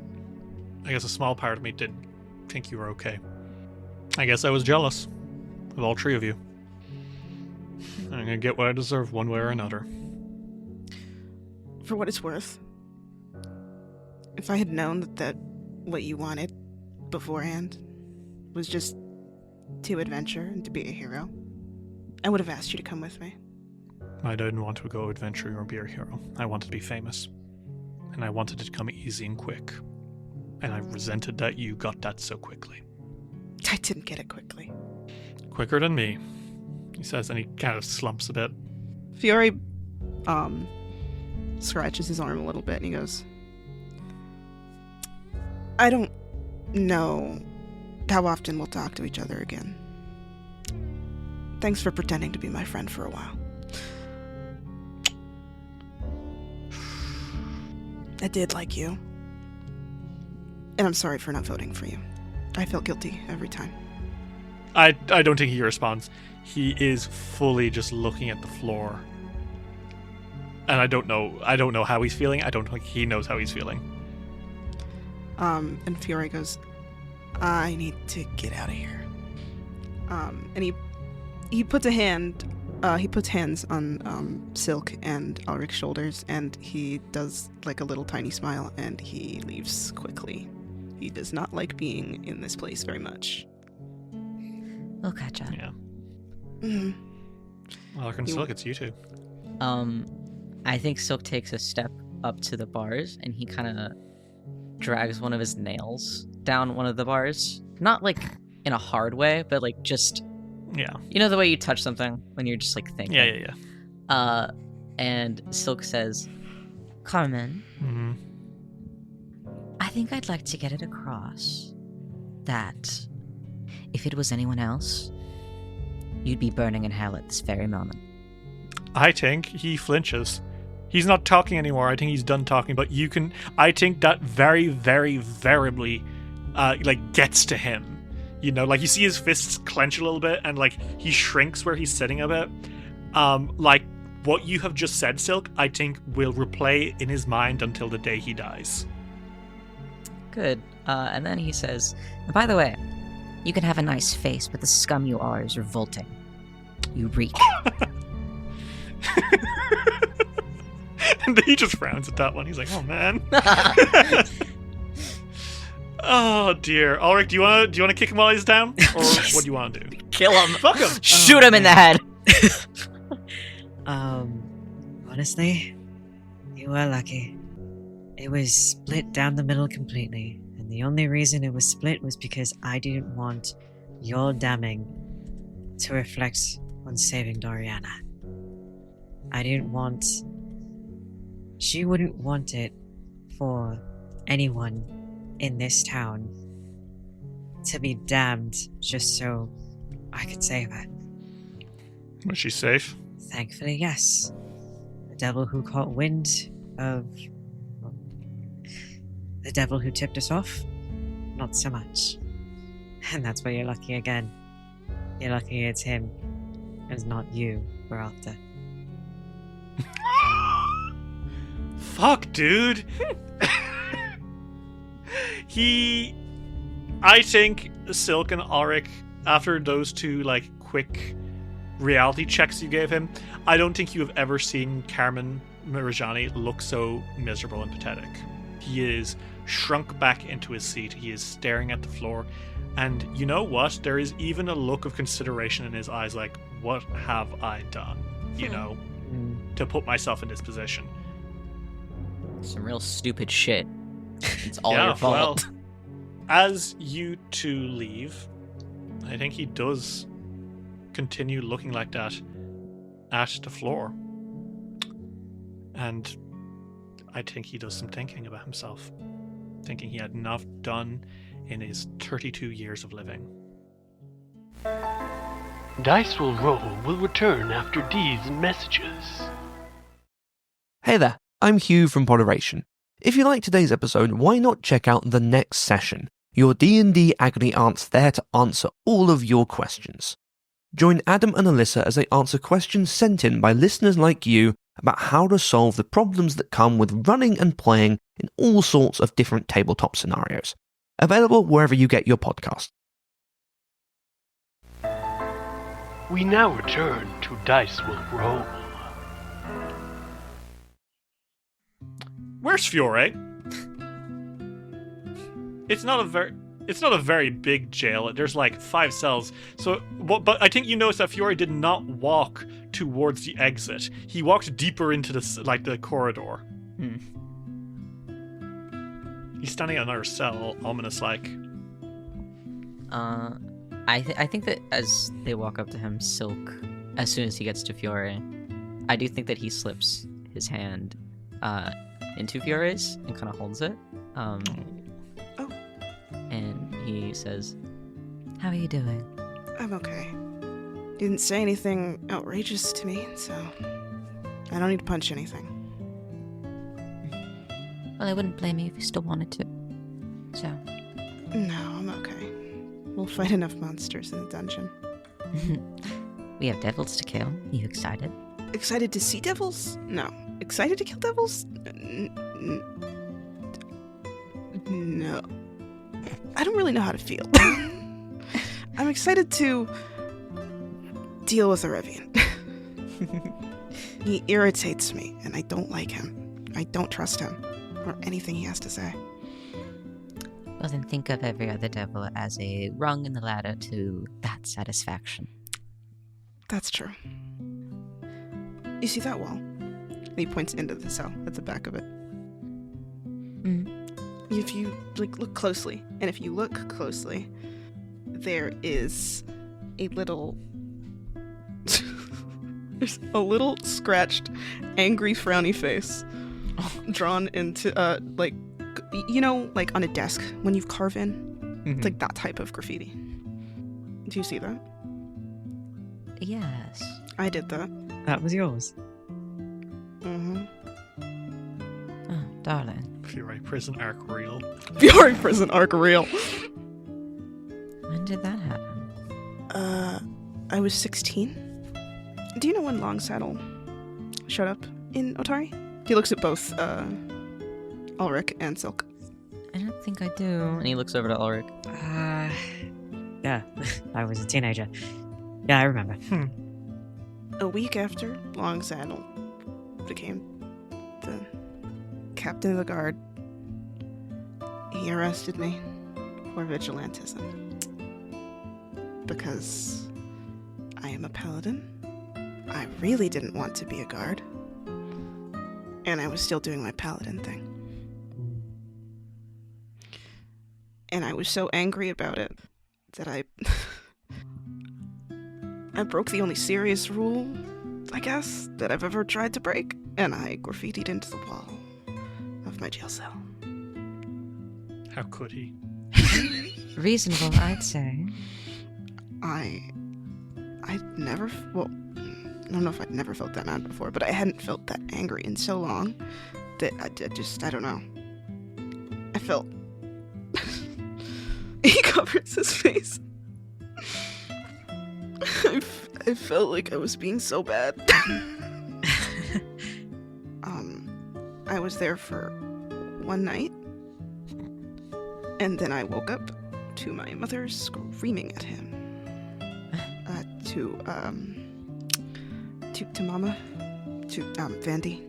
a small part of me did think you were okay. I guess I was jealous of all three of you. I'm gonna get what I deserve one way or another. For what it's worth, if I had known that what you wanted beforehand was just to adventure and to be a hero, I would have asked you to come with me. I didn't want to go adventuring or be a hero. I wanted to be famous. And I wanted it to come easy and quick. And I resented that you got that so quickly. I didn't get it quickly. Quicker than me, he says, and he kind of slumps a bit. Fiore scratches his arm a little bit and he goes, I don't know how often we'll talk to each other again. Thanks for pretending to be my friend for a while. I did like you. And I'm sorry for not voting for you. I felt guilty every time. I don't think he responds. He is fully just looking at the floor. And I don't know how he's feeling. I don't think he knows how he's feeling. And Fiore goes, I need to get out of here. And he puts hands on Silk and Alrik's shoulders, and he does like a little tiny smile, and he leaves quickly. He does not like being in this place very much. We'll catch up. Yeah. Mm-hmm. Alrik and Silk, it's you two. I think Silk takes a step up to the bars, and he kind of drags one of his nails down one of the bars. Not like in a hard way, but like just... Yeah. You know the way you touch something when you're just like thinking? Yeah. And Silk says, Carmen, Mm-hmm. I think I'd like to get it across that if it was anyone else, you'd be burning in hell at this very moment. I think he flinches. He's not talking anymore. I think he's done talking, but I think that very, very variably, gets to him. You know, like you see his fists clench a little bit and like he shrinks where he's sitting a bit. Like what you have just said, Silk, I think will replay in his mind until the day he dies. Good. And then he says, by the way, you can have a nice face, but the scum you are is revolting. You reek. And he just frowns at that one. He's like, oh man. Oh dear. Alrik, do you want to kick him while he's down? Or Yes. What do you want to do? Kill him. Fuck him. Shoot him in the head. Honestly, you were lucky. It was split down the middle completely, and the only reason it was split was because I didn't want your damning to reflect on saving Doriana. I didn't want She wouldn't want it for anyone in this town to be damned just so I could save her. Was she safe? Thankfully, yes. The devil who caught wind of... the devil who tipped us off? Not so much. And that's why you're lucky again. You're lucky it's him, and not you we're after. Fuck, dude. I think Silk and Alrik, after those two, like, quick reality checks you gave him, I don't think you have ever seen Carmen Mirajani look so miserable and pathetic. He is shrunk back into his seat. He is staring at the floor. And you know what? There is even a look of consideration in his eyes, like, what have I done? You know, to put myself in this position. Some real stupid shit. It's all Yeah, your fault. well, as you two leave, I think he does continue looking like that at the floor. And I think he does some thinking about himself. Thinking he had enough done in his 32 years of living. Dice Will Roll will return after these messages. Hey there, I'm Hugh from Moderation. If you like today's episode, why not check out the next session? Your D&D Agony Aunt's there to answer all of your questions. Join Adam and Alyssa as they answer questions sent in by listeners like you about how to solve the problems that come with running and playing in all sorts of different tabletop scenarios. Available wherever you get your podcast. We now return to Dice Will Roll. Where's Fiore? It's not a very big jail. There's like 5 cells. So, but I think you noticed that Fiore did not walk towards the exit. He walked deeper into the corridor. He's standing at another cell, ominous like. I think that as they walk up to him, Silk, as soon as he gets to Fiore, I do think that he slips his hand into Fiore's and kind of holds it. And he says, "How are you doing?" I'm okay. You didn't say anything outrageous to me, so I don't need to punch anything. Well, I wouldn't blame you if you still wanted to. So. No, I'm okay. We'll fight enough monsters in the dungeon. We have devils to kill. Are you excited? Excited to see devils? No. Excited to kill devils? No. I don't really know how to feel. I'm excited to deal with Urevian. He irritates me, and I don't like him. I don't trust him, or anything he has to say. Well, then think of every other devil as a rung in the ladder to that satisfaction. That's true. You see that wall? And he points into the cell at the back of it. If you look closely, and if you look closely, there is a little there's a little scratched, angry, frowny face drawn into like on a desk when you carve in. It's like that type of graffiti. Do you see that? Yes. I did that. That was yours. Mm-hmm. Oh, darling. Fiore Prison Arc Reel. Fiore Prison Arc Reel. When did that happen? I was 16. Do you know when Longsaddle showed up in Otari? He looks at both Alrik and Silk. I don't think I do. And he looks over to Alrik. Yeah, I was a teenager. Yeah, I remember. A week after Longsaddle became the captain of the guard, he arrested me for vigilantism. Because I am a paladin. I really didn't want to be a guard. And I was still doing my paladin thing. And I was so angry about it that I broke the only serious rule, I guess, that I've ever tried to break. and I graffitied into the wall of my jail cell. How could he? Reasonable, I'd say. I never, well, I don't know if I'd never felt that mad before, but I hadn't felt that angry in so long that I don't know. I felt... He covers his face. I felt like I was being so bad. I was there for one night, and then I woke up to my mother screaming at him. To Mama, to Vandy,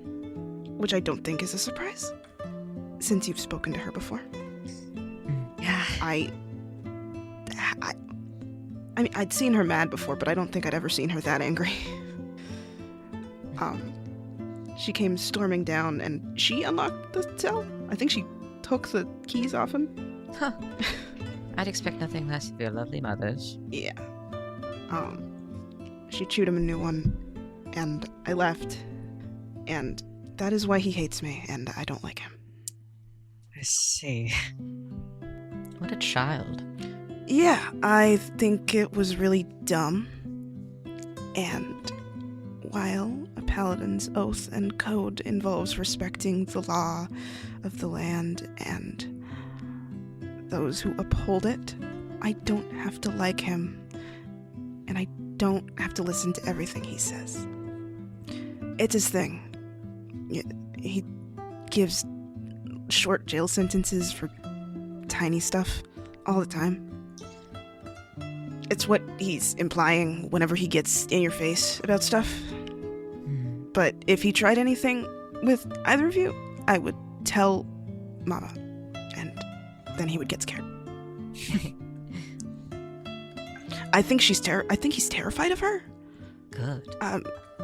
which I don't think is a surprise, since you've spoken to her before. Yeah. I mean, I'd seen her mad before, but I don't think I'd ever seen her that angry. She came storming down, and she unlocked the cell. I think she took the keys off him. Huh. I'd expect nothing less of your lovely mothers. Yeah. She chewed him a new one, and I left. And that is why he hates me, and I don't like him. I see. What a child. Yeah, I think it was really dumb. And while a paladin's oath and code involves respecting the law of the land and those who uphold it, I don't have to like him, and I don't have to listen to everything he says. It's his thing. He gives short jail sentences for tiny stuff all the time. It's what he's implying whenever he gets in your face about stuff. But if he tried anything with either of you, I would tell Mama, and then he would get scared. I think he's terrified of her. Good.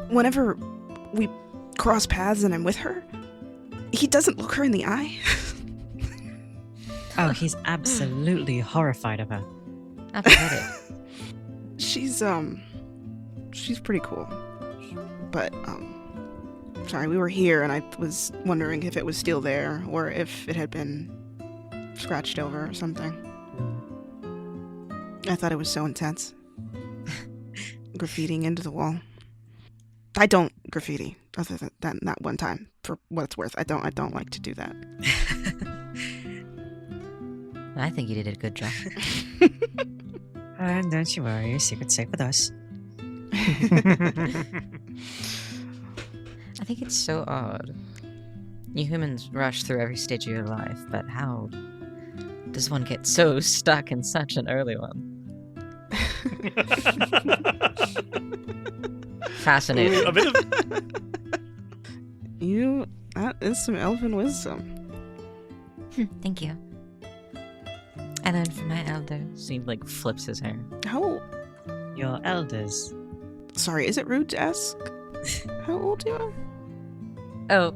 Whenever we cross paths and I'm with her, he doesn't look her in the eye. Oh, he's absolutely horrified of her. I've heard it. She's pretty cool. But, sorry, we were here and I was wondering if it was still there or if it had been scratched over or something. I thought it was so intense. Graffitiing into the wall. I don't graffiti other than that one time. For what it's worth, I don't like to do that. I think you did a good job. And don't you worry, your secret's safe with us. I think it's so odd. You humans rush through every stage of your life, but how does one get so stuck in such an early one? Fascinating. A bit of... That is some elven wisdom. Thank you. I learned from my elders. He like flips his hair. How? Your elders. Sorry, is it rude to ask how old you are? Oh,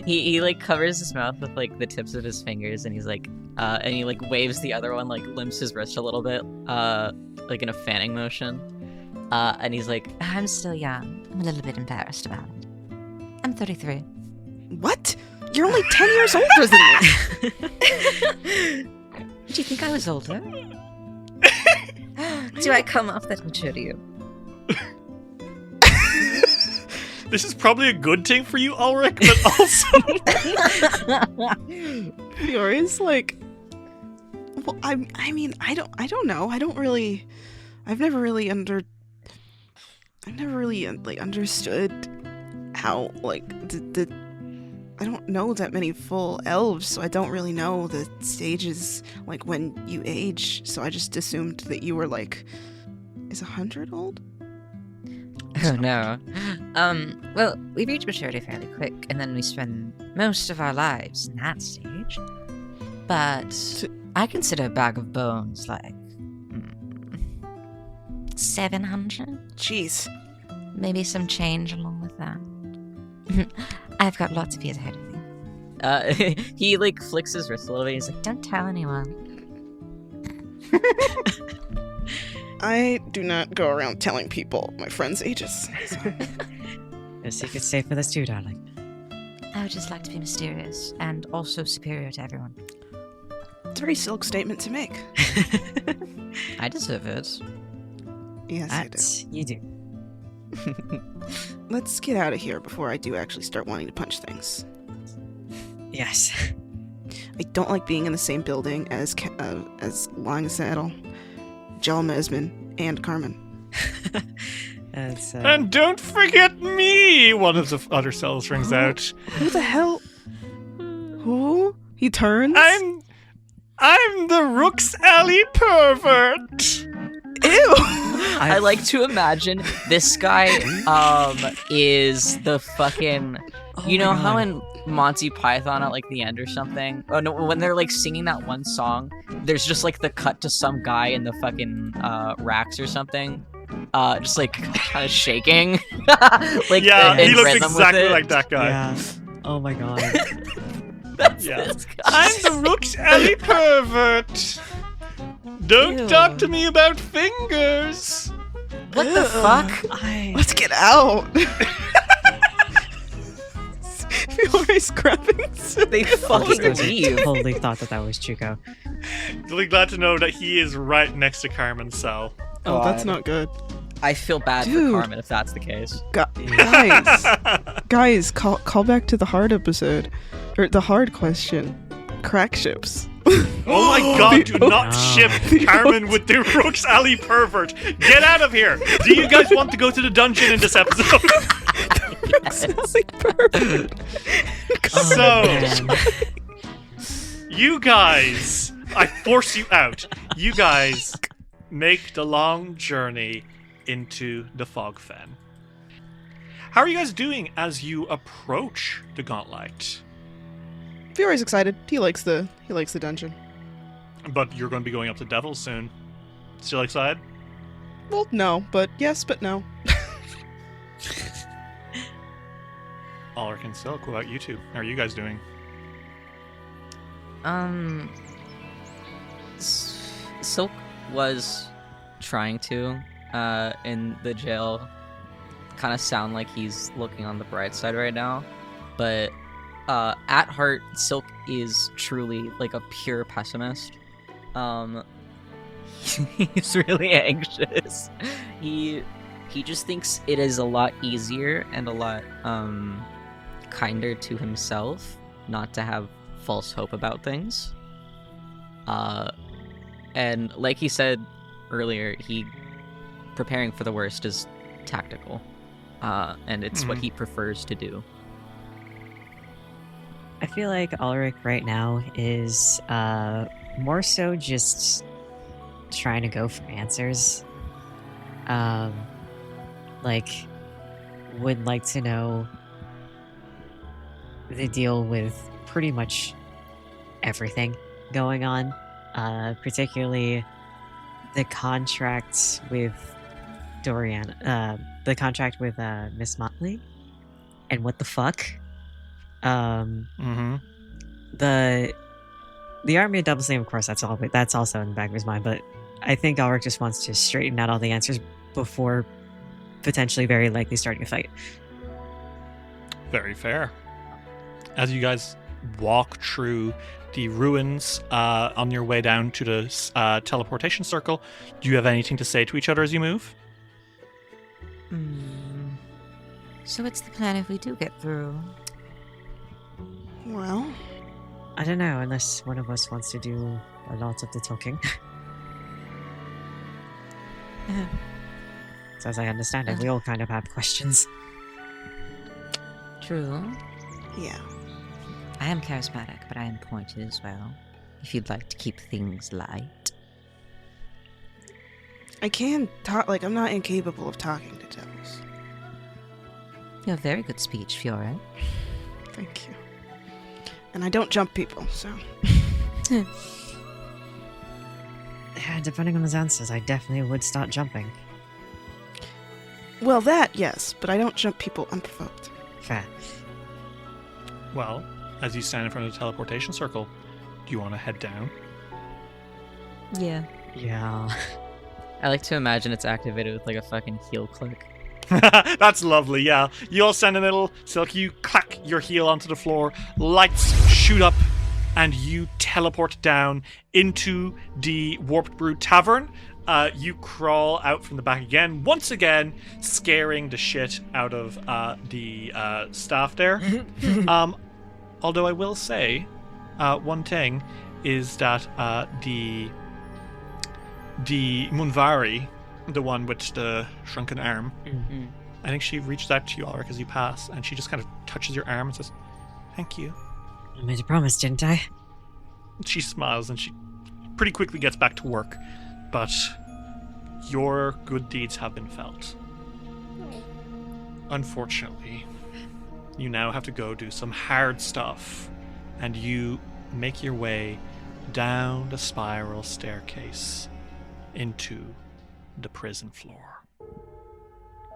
he like covers his mouth with like the tips of his fingers, and he's like, and he like waves the other one, like limps his wrist a little bit, like in a fanning motion, and he's like, I'm still young. I'm a little bit embarrassed about it. I'm 33. What? You're only 10 years older than me. Do you think I was older? Do I come off that mature to you? This is probably a good thing for you, Alrik, but also Fiore's like, well, I mean, I don't know. I've never really understood how, like, I don't know that many full elves, so I don't really know the stages, like, when you age, so I just assumed that you were, like, is 100 old? Oh, no. Well, we reach maturity fairly quick, and then we spend most of our lives in that stage. But I consider a bag of bones, like, 700? Jeez. Maybe some change along with that. I've got lots of years ahead of you. he like flicks his wrist a little bit. He's like, Don't tell anyone. I do not go around telling people my friends' ages. So. The secret's safe with us too, darling. I would just like to be mysterious and also superior to everyone. It's a very Silk statement to make. I deserve it. Yes, You do. Let's get out of here before I do actually start wanting to punch things. Yes. I don't like being in the same building as Long Saddle, Jel Mesmin, and Carmen. That's, And don't forget me! One of the other cells rings out. Who the hell? Who? He turns? I'm the Rook's Alley pervert! Ew! I like to imagine this guy is the fucking you know how in Monty Python at like the end or something, oh no, when they're like singing that one song, there's just like the cut to some guy in the fucking racks or something, just like kind of shaking. Like yeah, in he looks rhythm exactly with it. like that guy. Yeah. Oh my god. That's Yeah. this guy. I'm the Rook's Alley pervert! Don't Ew. talk to me about fingers! What the fuck? Let's get out! Fiore's grabbing They fucking leave. Totally thought that was Chuko. Really glad to know that he is right next to Carmen's cell. Oh, that's not good. I feel bad Dude. for Carmen if that's the case. Guys, call back to the hard episode. Or the hard question. Crack ships. Oh my god, do not ship Carmen with the Rook's Alley pervert! Get out of here! Do you guys want to go to the dungeon in this episode? So, you guys, I force you out. You guys make the long journey into the Fogfen. How are you guys doing as you approach the Gauntlet? Fiore's excited. He likes the dungeon. But you're going to be going up to Devil soon. Still excited? Well, no, but yes, but no. Alrik and Silk, what about you two? How are you guys doing? Silk was trying to, in the jail, kind of sound like he's looking on the bright side right now, but at heart, Silk is truly like a pure pessimist. He's really anxious. He just thinks it is a lot easier and a lot kinder to himself not to have false hope about things. And like he said earlier, preparing for the worst is tactical, and it's what he prefers to do. I feel like Alrik right now is more so just trying to go for answers. Would like to know the deal with pretty much everything going on, particularly the contract with Dorian, the contract with Miss Motley, and what the fuck. The army of Double Slam, of course, that's also in the back of his mind, but I think Alrik just wants to straighten out all the answers before potentially very likely starting a fight. Very fair. As you guys walk through the ruins on your way down to the teleportation circle, do you have anything to say to each other as you move? So what's the plan if we do get through? Well, I don't know, unless one of us wants to do a lot of the talking. So as I understand it, we all kind of have questions. True. Yeah. I am charismatic, but I am pointed as well. If you'd like to keep things light. I can talk, I'm not incapable of talking to devils. You have very good speech, Fiore. Thank you. And I don't jump people, so. Yeah, depending on his answers, I definitely would start jumping. Well, that, yes, but I don't jump people unprovoked. Fair. Well, as you stand in front of the teleportation circle, do you want to head down? Yeah. Yeah. I like to imagine it's activated with like a fucking heal click. That's lovely, yeah. You all stand in the middle, Silk, you clack your heel onto the floor, lights shoot up, and you teleport down into the Warped Brew Tavern. You crawl out from the back again, once again, scaring the shit out of the staff there. Although I will say, one thing is that the Munvari, the one with the shrunken arm, I think she reached out to you, Alrik, as you pass, and she just kind of touches your arm and says, "Thank you." I made a promise, didn't I? She smiles and she pretty quickly gets back to work, but your good deeds have been felt. Unfortunately, you now have to go do some hard stuff, and you make your way down the spiral staircase into the prison floor.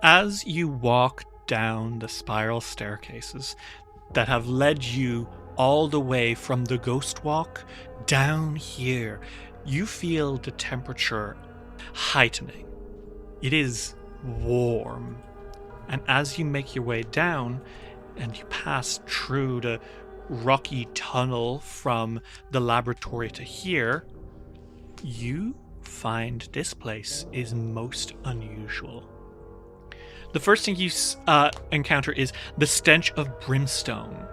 As you walk down the spiral staircases that have led you all the way from the ghost walk down here, you feel the temperature heightening. It is warm. And as you make your way down and you pass through the rocky tunnel from the laboratory to here, you find this place is most unusual. The first thing you encounter is the stench of brimstone.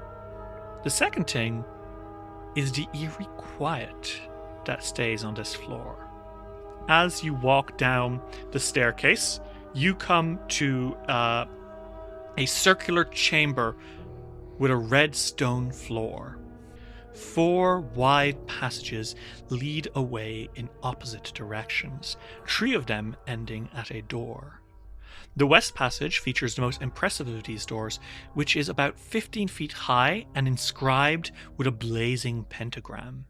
The second thing is the eerie quiet that stays on this floor. As you walk down the staircase, you come to a circular chamber with a red stone floor. 4 wide passages lead away in opposite directions, 3 of them ending at a door. The west passage features the most impressive of these doors, which is about 15 feet high and inscribed with a blazing pentagram.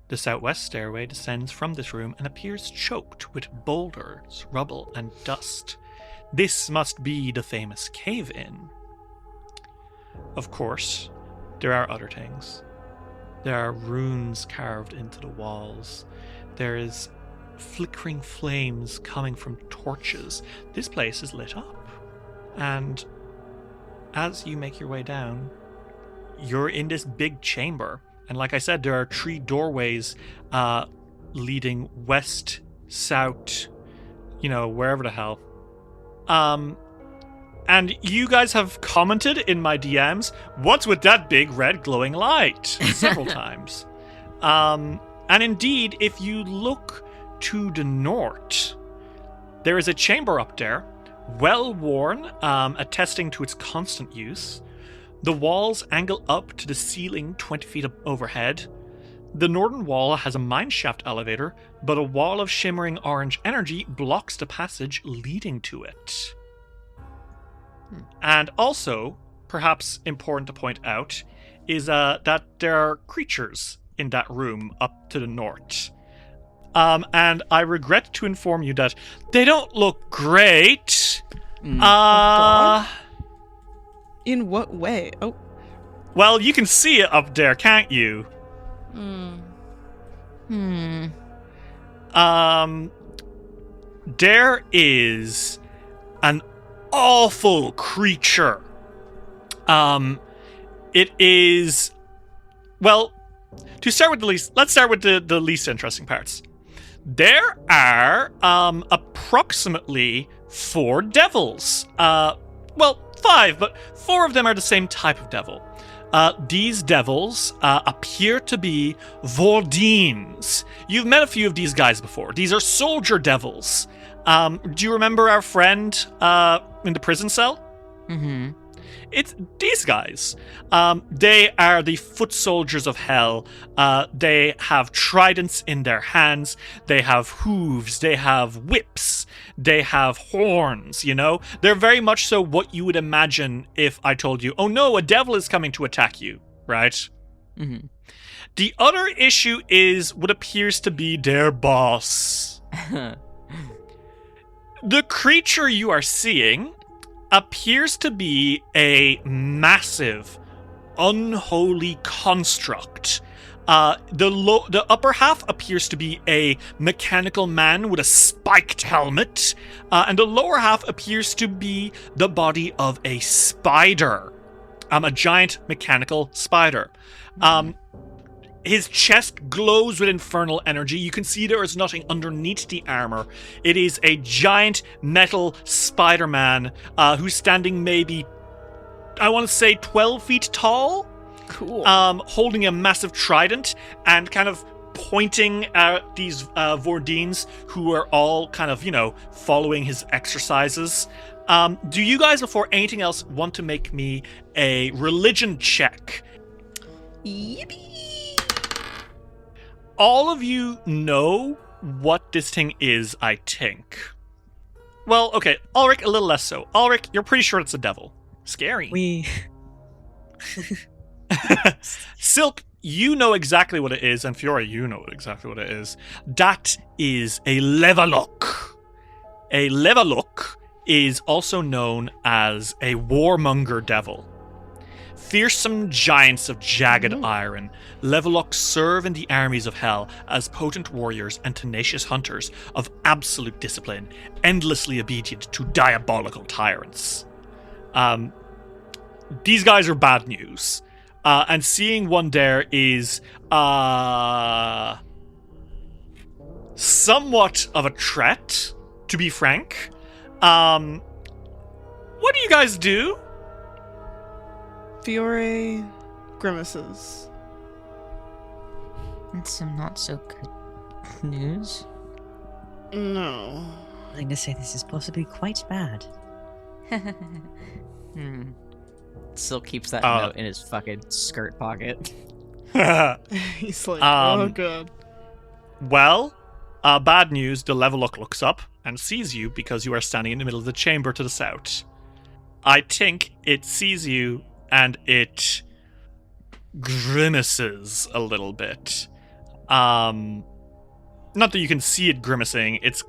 The southwest stairway descends from this room and appears choked with boulders, rubble, and dust. This must be the famous cave-in. Of course, there are other things. There are runes carved into the walls. There is flickering flames coming from torches. This place is lit up. And as you make your way down, you're in this big chamber. And like I said, there are 3 doorways leading west, south, wherever the hell. And you guys have commented in my DMs, "What's with that big red glowing light?" several times. And indeed, if you look to the north, there is a chamber up there, well worn, attesting to its constant use. The walls angle up to the ceiling 20 feet overhead. The northern wall has a mineshaft elevator, but a wall of shimmering orange energy blocks the passage leading to it. And also, perhaps important to point out, is that there are creatures in that room up to the north. And I regret to inform you that they don't look great. God? In what way? Oh. Well, you can see it up there, can't you? There is an awful creature. It is, well, to start with the least, let's start with the least interesting parts. There are approximately 4 devils. Well, 5, but 4 of them are the same type of devil. These devils appear to be Vordines. You've met a few of these guys before. These are soldier devils. Do you remember our friend in the prison cell? Mm-hmm. It's these guys. They are the foot soldiers of hell. They have tridents in their hands. They have hooves. They have whips. They have horns, They're very much so what you would imagine if I told you, "Oh no, a devil is coming to attack you," right? Mm-hmm. The other issue is what appears to be their boss. The creature you are seeing appears to be a massive, unholy construct The upper half appears to be a mechanical man with a spiked helmet, and the lower half appears to be the body of a spider, a giant mechanical spider. His chest glows with infernal energy. You can see there is nothing underneath the armor. It is a giant metal Spider-Man who's standing maybe, I want to say 12 feet tall. Cool. Holding a massive trident and kind of pointing at these Vordines who are all kind of, following his exercises. Do you guys, before anything else, want to make me a religion check? Yippee! All of you know what this thing is, I think. Well, okay, Alrik, a little less so. Alrik, you're pretty sure it's a devil. Scary. Silk, you know exactly what it is, and Fiore, you know exactly what it is. That is a Levalok. A Levalok is also known as a warmonger devil. Fearsome giants of jagged iron, Levaloks serve in the armies of hell as potent warriors and tenacious hunters of absolute discipline, endlessly obedient to diabolical tyrants. These guys are bad news. And seeing one there is somewhat of a threat, to be frank. What do you guys do? Fiore grimaces. That's some not so good news. No. I'm going to say this is possibly quite bad. Silk keeps that note in his fucking skirt pocket. He's like, oh god. Well, bad news, the Levalok looks up and sees you because you are standing in the middle of the chamber to the south. I think it sees you and it grimaces a little bit. Not that you can see it grimacing, it's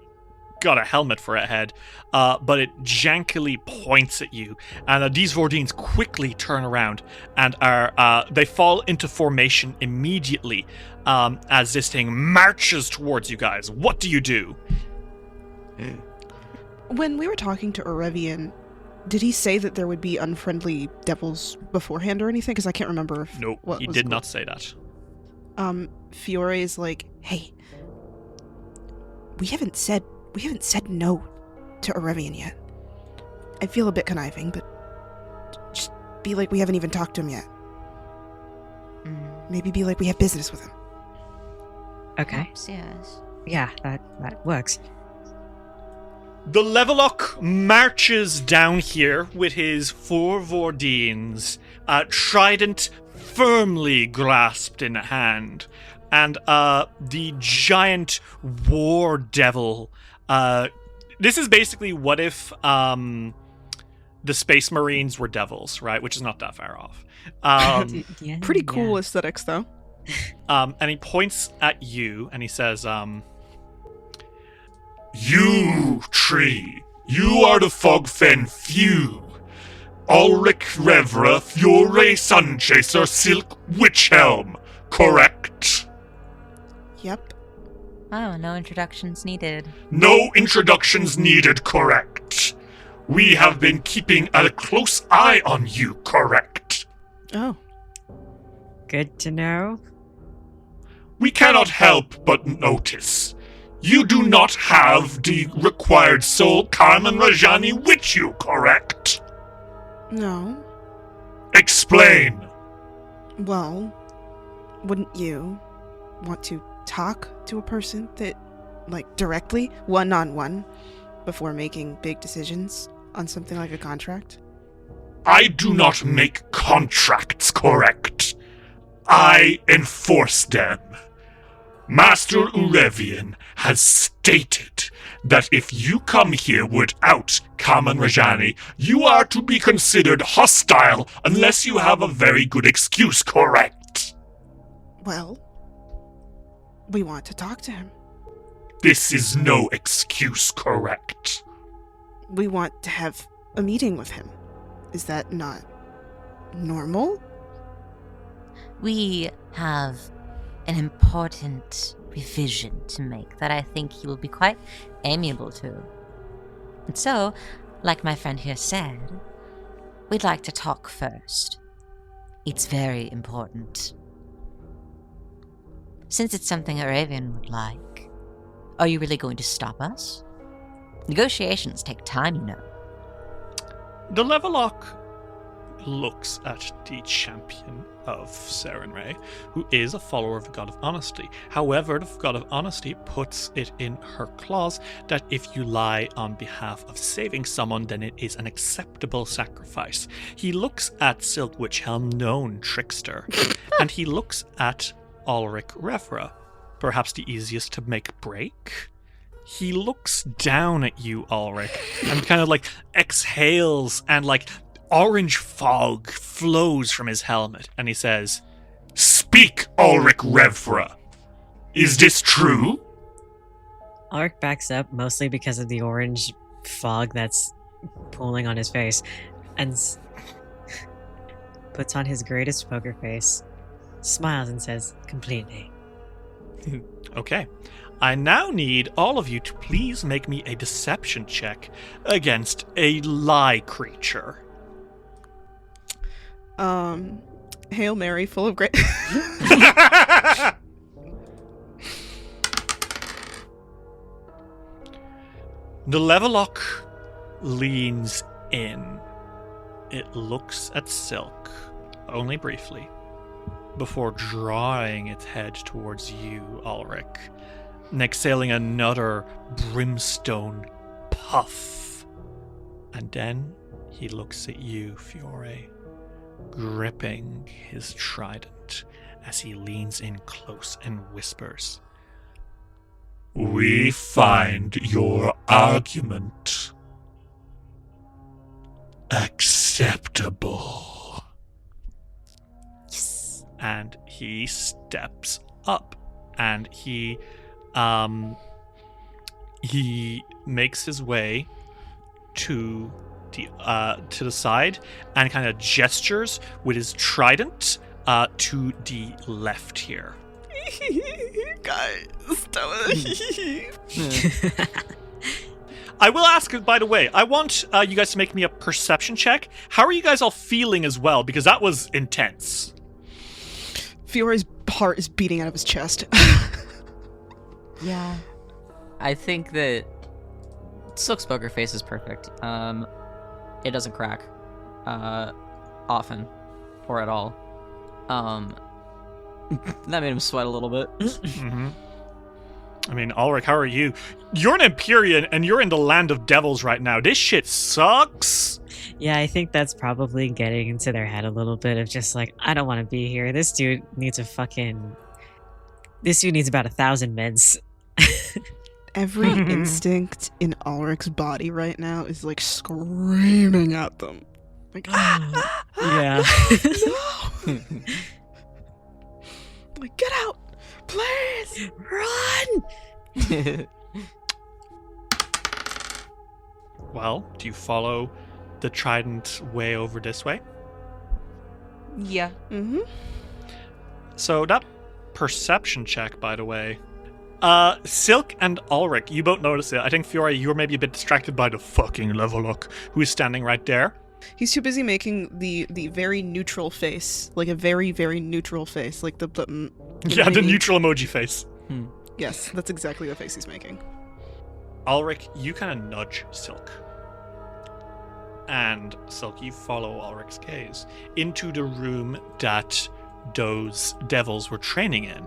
got a helmet for a head, but it jankily points at you, and these Vordines quickly turn around and they fall into formation immediately as this thing marches towards you guys. What do you do? When we were talking to Urevian, did he say that there would be unfriendly devils beforehand or anything? Because I can't remember if No, he did not say that. Fiore is like, hey, we haven't said no to Urevian yet. I feel a bit conniving, but just be like we haven't even talked to him yet. Maybe be like we have business with him. Okay. Perhaps, yes. Yeah, that works. The Levalok marches down here with his 4 Vordines, trident firmly grasped in hand, and the giant war devil. This is basically what if the Space Marines were devils, right? Which is not that far off. Pretty cool aesthetics, though. And he points at you and he says, You, tree, you are the Fogfen Few. Alrik Revra Fiore Sunchaser Silk Witchhelm, correct? Yep. Oh, no introductions needed. No introductions needed, correct. We have been keeping a close eye on you, correct. Oh. Good to know. We cannot help but notice. You do not have the required soul Carmen Rajani with you, correct? No. Explain. Well, wouldn't you want to talk to a person that, like, directly, one-on-one, before making big decisions on something like a contract? I do not make contracts, correct? I enforce them. Master Urevian has stated that if you come here without Kamen Rajani, you are to be considered hostile unless you have a very good excuse, correct? Well, we want to talk to him. This is no excuse, correct? We want to have a meeting with him. Is that not normal? We have an important revision to make that I think he will be quite amiable to. And so, like my friend here said, we'd like to talk first. It's very important. Since it's something Urevian would like, are you really going to stop us? Negotiations take time, you know. The Levelock looks at the champion of Serenray, who is a follower of the God of Honesty. However, the God of Honesty puts it in her clause that if you lie on behalf of saving someone, then it is an acceptable sacrifice. He looks at Silk Witchhelm, known trickster, and he looks at Alrik Revra, perhaps the easiest to make break. He looks down at you, Alrik, and kind of like exhales, and like orange fog flows from his helmet, and he says, "Speak, Alrik Revra. Is this true?" Alrik backs up, mostly because of the orange fog that's pooling on his face, and puts on his greatest poker face, smiles and says, "Completely." Okay. I now need all of you to please make me a deception check against a lie creature. Hail Mary, full of grace. The Levelock leans in. It looks at Silk, only briefly, before drawing its head towards you, Alrik, and exhaling another brimstone puff. And then he looks at you, Fiore, gripping his trident as he leans in close and whispers, "We find your argument acceptable." Yes. And he steps up, and he makes his way to the side and kind of gestures with his trident to the left here. Guys, I will ask, by the way, I want you guys to make me a perception check. How are you guys all feeling as well? Because that was intense. Fiore's heart is beating out of his chest. Yeah. I think that Silk's poker face is perfect. It doesn't crack often or at all. That made him sweat a little bit. Mm-hmm. I mean, Alrik, how are you? You're an Empyrean, and you're in the land of devils right now. This shit sucks. Yeah, I think that's probably getting into their head a little bit of just like, I don't want to be here. This dude needs about 1,000 meds. Every instinct in Alric's body right now is like screaming at them. Like, yeah. No! Like, get out! Please! Run! Well, do you follow the trident way over this way? Yeah. Mm-hmm. So that perception check, by the way. Silk and Alrik, you both notice it. I think, Fiore, you were maybe a bit distracted by the fucking Levelock, who is standing right there. He's too busy making the very neutral face, like a very, very neutral face, like the neutral emoji face. Yes, that's exactly the face he's making. Alrik, you kind of nudge Silk. And Silk, you follow Alric's gaze into the room that those devils were training in.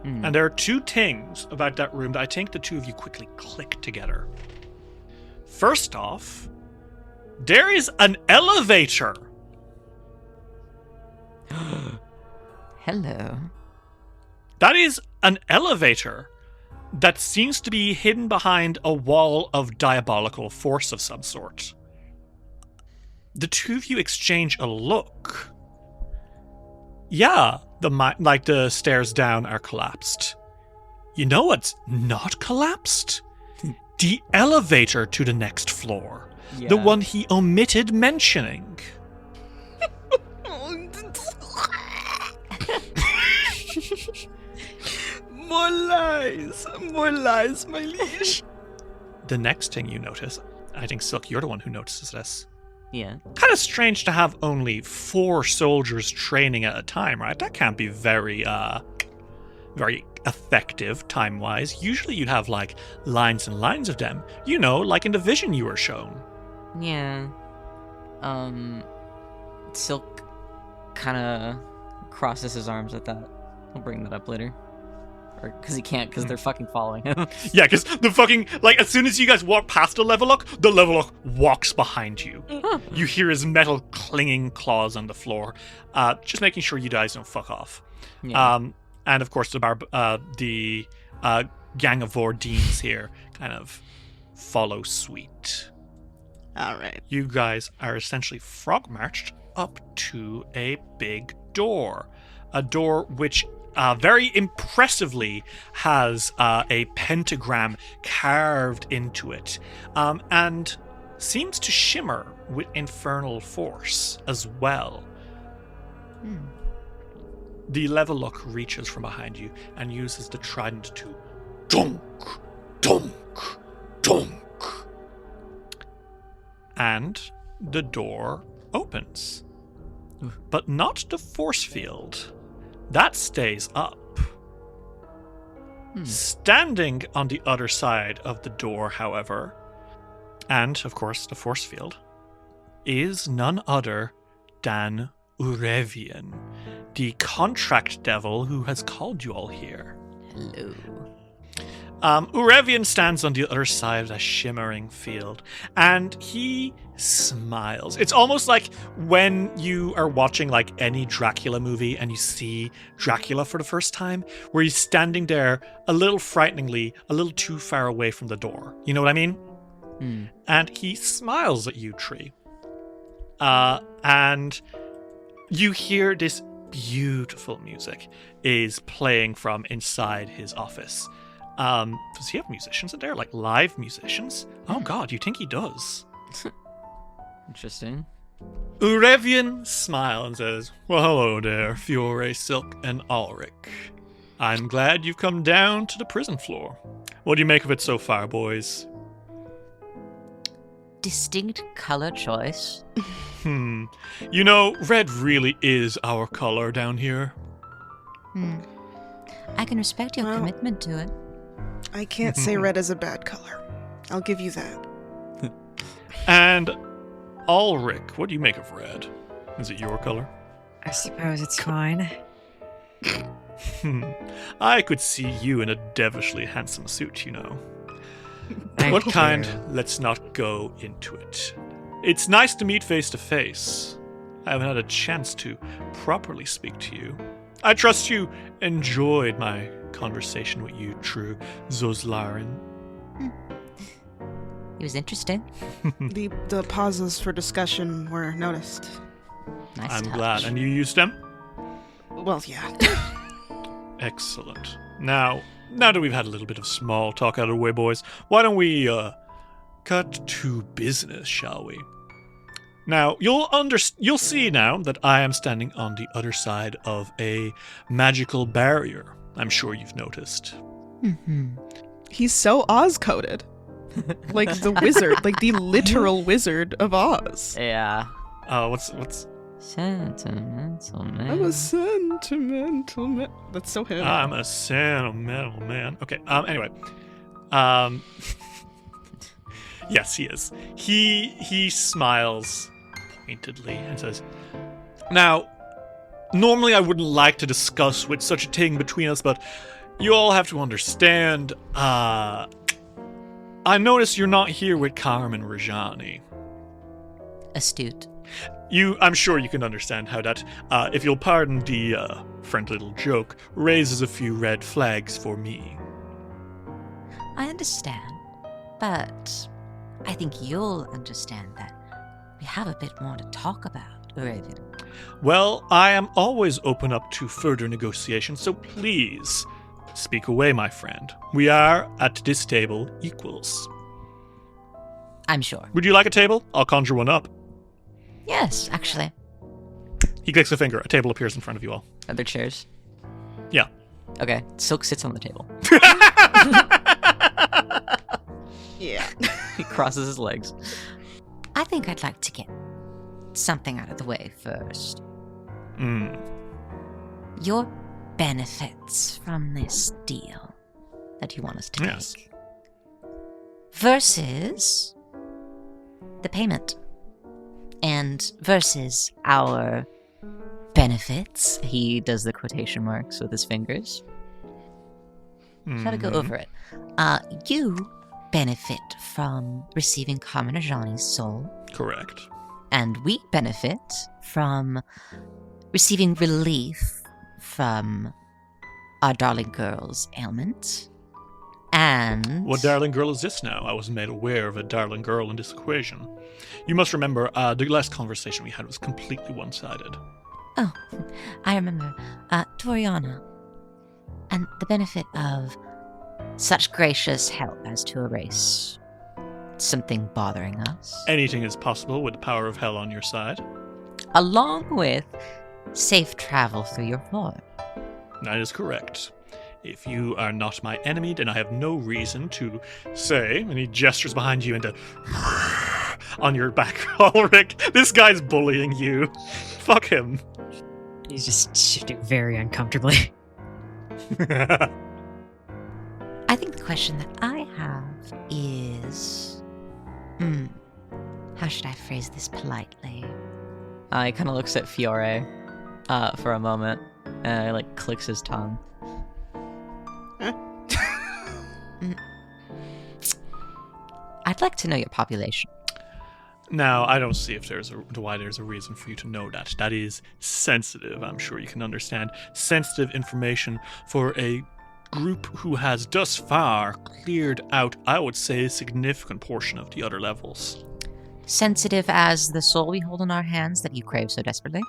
And there are two things about that room that I think the two of you quickly click together. First off, there is an elevator. Hello. That is an elevator that seems to be hidden behind a wall of diabolical force of some sort. The two of you exchange a look. Yeah, the stairs down are collapsed. You know what's not collapsed? The elevator to the next floor. Yeah. The one he omitted mentioning. lies. More lies, my liege. The next thing you notice, I think Silk, you're the one who notices this. Yeah. Kind of strange to have only 4 soldiers training at a time, right? That can't be very effective time-wise. Usually you'd have, like, lines and lines of them. You know, like in the vision you were shown. Yeah. Silk kind of crosses his arms at that. I'll bring that up later. Or, because he can't, because they're fucking following him. Yeah, because the fucking, like, as soon as you guys walk past the Levelock walks behind you. You hear his metal clinging claws on the floor, just making sure you guys don't fuck off. Yeah. And of course, the gang of Vordeens here kind of follow suite. All right. You guys are essentially frog marched up to a big door. A door which very impressively has a pentagram carved into it, and seems to shimmer with infernal force as well. The Levelock reaches from behind you and uses the trident to dunk, dunk, dunk. And the door opens. But not the force field. That stays up. Standing on the other side of the door, however, and of course the force field, is none other than Urevian, the contract devil who has called you all here. Hello. Urevian stands on the other side of that shimmering field, and he smiles. It's almost like when you are watching like any Dracula movie and you see Dracula for the first time, where he's standing there a little frighteningly, a little too far away from the door. You know what I mean? And he smiles at you, Tree. And you hear this beautiful music is playing from inside his office. Does he have musicians in there? Like live musicians? Oh god, you think he does? Interesting. Urevian smiles and says, "Well, hello there, Fiore, Silk, and Alrik. I'm glad you've come down to the prison floor. What do you make of it so far, boys?" Distinct color choice. You know, red really is our color down here. I can respect your commitment to it. I can't say red is a bad color. I'll give you that. And Alrik, what do you make of red? Is it your color? I suppose it's fine. I could see you in a devilishly handsome suit, you know. Thank What you. kind? Let's not go into it. It's nice to meet face to face. I haven't had a chance to properly speak to you. I trust you enjoyed my conversation with you, True Zoslarin. It was interesting. The pauses for discussion were noticed. Nice I'm touch. glad. And you used them? Well, yeah. Excellent. Now that we've had a little bit of small talk out of the way, boys, why don't we cut to business, shall we? Now, you'll see now that I am standing on the other side of a magical barrier. I'm sure you've noticed. He's so Oz-coded. Like the wizard, like the literal Wizard of Oz. Yeah. What's Sentimental man. I'm a sentimental man. That's so him. I'm a sentimental man. Okay, anyway. Yes, he is. He smiles pointedly and says, "Now, normally I wouldn't like to discuss with such a thing between us, but you all have to understand, I notice you're not here with Carmen Rajani. Astute. I'm sure you can understand how that, if you'll pardon the friendly little joke, raises a few red flags for me." I understand, but I think you'll understand that we have a bit more to talk about, Urevian. Well, I am always open up to further negotiation, so please speak away, my friend. We are, at this table, equals. I'm sure. Would you like a table? I'll conjure one up. Yes, actually. He clicks a finger. A table appears in front of you all. Are there chairs? Yeah. Okay. Silk sits on the table. Yeah. He crosses his legs. I think I'd like to get something out of the way first. Your benefits from this deal that you want us to Yes. make versus the payment and versus our benefits. He does the quotation marks with his fingers. Shall we go over it? You benefit from receiving Carmen Ajani's soul, Correct. and we benefit from receiving relief from our darling girl's ailment. And What darling girl is this now? I wasn't made aware of a darling girl in this equation. You must remember, the last conversation we had was completely one-sided. oh, I remember, Toriana, and the benefit of such gracious help as to erase something bothering us, Anything is possible with the power of hell on your side. along with safe travel through your floor. That is correct. If you are not my enemy, then I have no reason to say, and he gestures behind you and to on your back, Alrik, this guy's bullying you. Fuck him. He's just shifting very uncomfortably. I think the question that I have is, how should I phrase this politely? He kind of looks at Fiore for a moment and like clicks his tongue. I'd like to know your population. Now, I don't see if why there's a reason for you to know that. That is sensitive, I'm sure you can understand. Sensitive information for a group who has thus far cleared out, I would say, a significant portion of the other levels. Sensitive as the soul we hold in our hands that you crave so desperately?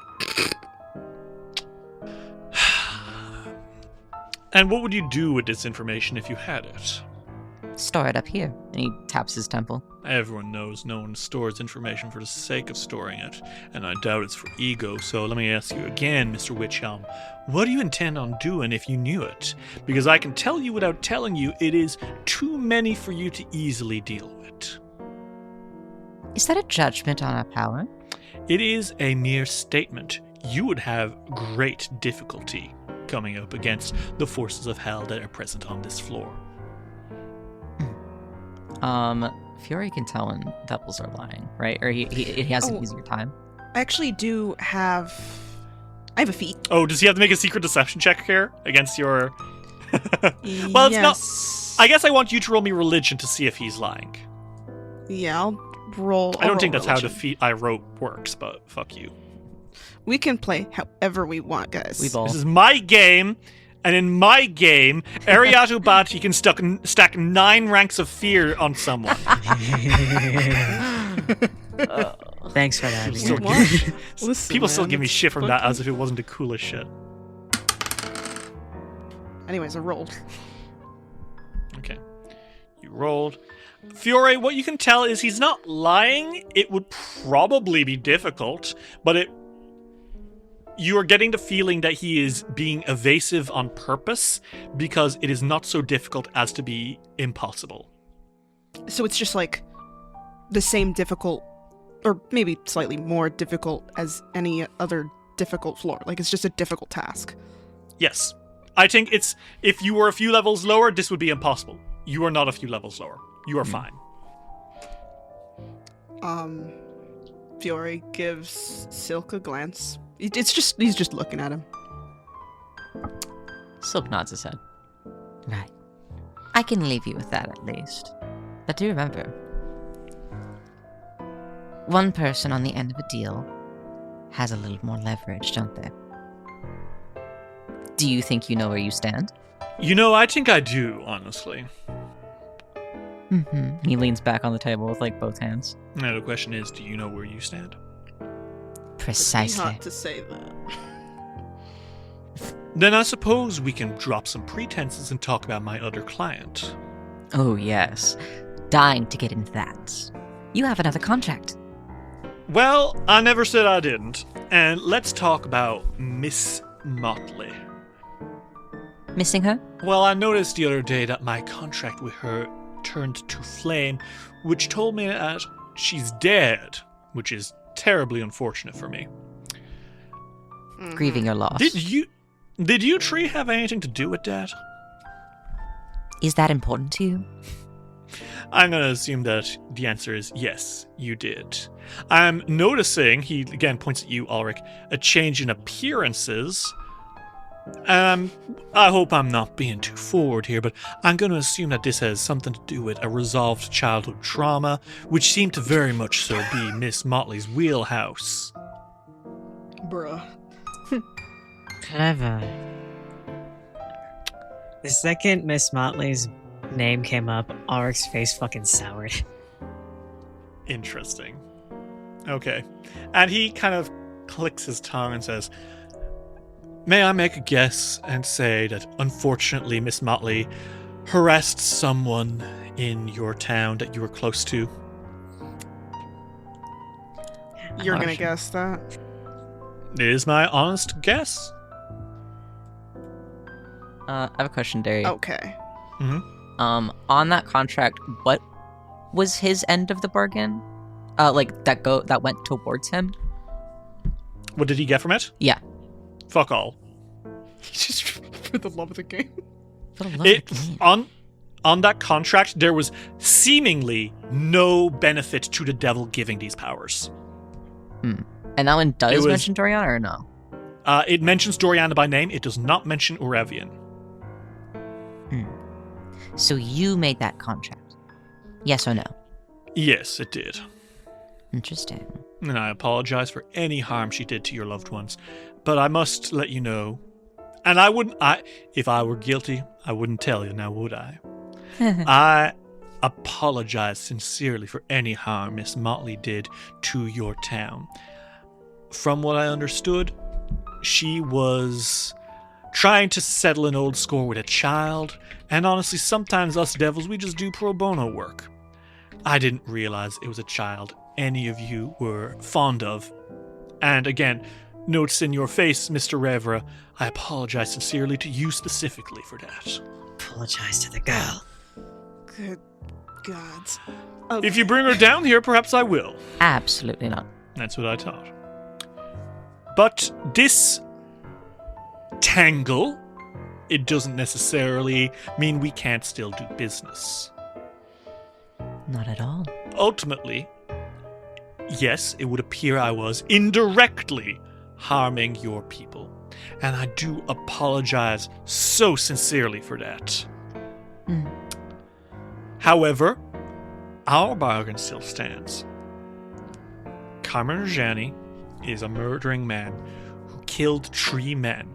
And what would you do with this information if you had it? Store it up here. And he taps his temple. Everyone knows no one stores information for the sake of storing it, and I doubt it's for ego, so let me ask you again, Mr. Witchelm, what do you intend on doing if you knew it? Because I can tell you without telling you, it is too many for you to easily deal with. Is that a judgment on our power? It is a mere statement. You would have great difficulty coming up against the forces of hell that are present on this floor. Fiore can tell when devils are lying, right? Or he has an easier time. I actually do have... I have a feat. Oh, does he have to make a secret deception check here against your... Well, it's not... I guess I want you to roll me religion to see if he's lying. Yeah, I'll roll... I don't think roll that's how religion. defeat I wrote works, but fuck you. We can play however we want, guys. We both. This is my game, and in my game, Ariatu Bati can stack 9 ranks of fear on someone. Thanks for that. Still Ian. give me- Listen, People still man, give me it's shit from that fucking- as if it wasn't the coolest shit. Anyways, I rolled. Okay. You rolled. Fiore, what you can tell is he's not lying. It would probably be difficult, but you are getting the feeling that he is being evasive on purpose because it is not so difficult as to be impossible. So it's just like the same difficult, or maybe slightly more difficult as any other difficult floor. Like it's just a difficult task. Yes. I think it's, if you were a few levels lower, this would be impossible. You are not a few levels lower. You are fine. Fiore gives Silk a glance. He's just looking at him. Silk nods his head. Right. I can leave you with that at least. But do remember, one person on the end of a deal has a little more leverage, don't they? Do you think you know where you stand? You know, I think I do, honestly. Mm-hmm. He leans back on the table with like both hands. Now the question is, do you know where you stand? Precisely. Hot to say that. Then I suppose we can drop some pretenses and talk about my other client. Oh, yes. Dying to get into that. You have another contract. Well, I never said I didn't. And let's talk about Miss Motley. missing her? Well, I noticed the other day that my contract with her turned to flame, which told me that she's dead, which is terribly unfortunate for me. Grieving your loss. Did you three have anything to do with that? Is that important to you? I'm going to assume that the answer is yes, you did. I'm noticing, he again points at you, Alrik, a change in appearances. I hope I'm not being too forward here, but I'm going to assume that this has something to do with a resolved childhood trauma, which seemed to very much so be Miss Motley's wheelhouse. Bruh. Clever. The second Miss Motley's name came up, Alrik's face fucking soured. Interesting. Okay. And he kind of clicks his tongue and says, may I make a guess and say that unfortunately Miss Motley harassed someone in your town that you were close to? You're gonna guess that? It is my honest guess. I have a question, Derry. Okay. Mm-hmm. On that contract, what was his end of the bargain? That went towards him? What did he get from it? Yeah. Fuck all. Just for the love of the game. For the love of the game. On that contract, there was seemingly no benefit to the devil giving these powers. And that one does mention Doriana or no? It mentions Doriana by name. It does not mention Urevian. So you made that contract? Yes or no? Yes, it did. Interesting. And I apologize for any harm she did to your loved ones. But I must let you know, and if I were guilty, I wouldn't tell you now, would I? I apologize sincerely for any harm Miss Motley did to your town. From what I understood, she was trying to settle an old score with a child, and honestly, sometimes us devils, we just do pro bono work. I didn't realize it was a child any of you were fond of. And again, notes in your face, Mr. Revra, I apologize sincerely to you specifically for that. Apologize to the girl. Good God. Okay. If you bring her down here, perhaps I will. Absolutely not. That's what I thought. But this tangle, it doesn't necessarily mean we can't still do business. Not at all. Ultimately, yes, it would appear I was indirectly harming your people. And I do apologize so sincerely for that. However, our bargain still stands. Carmen Rajani is a murdering man who killed 3 men.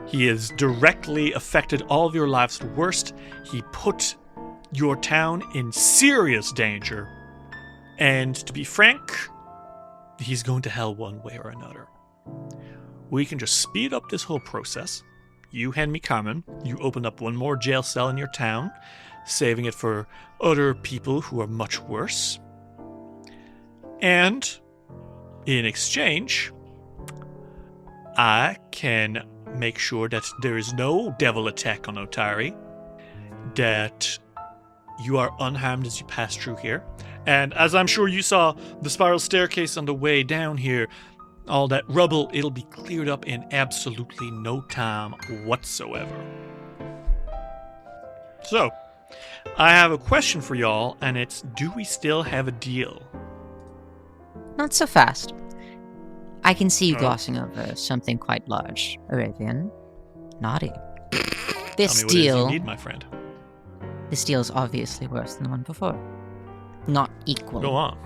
He has directly affected all of your lives the worst. He put your town in serious danger. And to be frank, he's going to hell one way or another. We can just speed up this whole process. You hand me Carmen. You open up one more jail cell in your town, saving it for other people who are much worse. And in exchange, I can make sure that there is no devil attack on Otari, that you are unharmed as you pass through here. And as I'm sure you saw the spiral staircase on the way down here, all that rubble, it'll be cleared up in absolutely no time whatsoever. So, I have a question for y'all, and it's, do we still have a deal? Not so fast. I can see you glossing over something quite large, Urevian. Naughty. This Tell me what it is deal. you need, my friend. This deal is obviously worse than the one before. Not equal. Go on.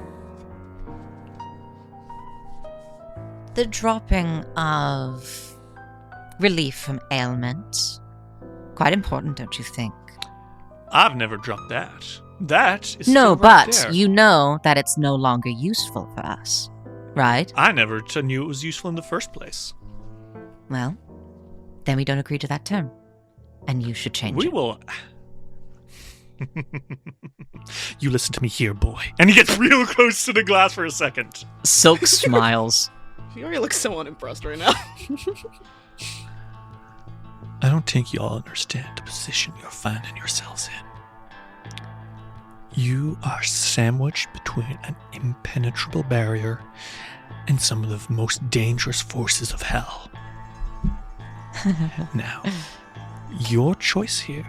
The dropping of relief from ailments. Quite important, don't you think? I've never dropped that. That is No, still right but there. you know that it's no longer useful for us, right? I never knew it was useful in the first place. Well, then we don't agree to that term. And you should change We it. will... You listen to me here, boy. And he gets real close to the glass for a second. Silk smiles. Fiore looks so unimpressed right now. I don't think you all understand the position you're finding yourselves in. You are sandwiched between an impenetrable barrier and some of the most dangerous forces of hell. Now, your choice here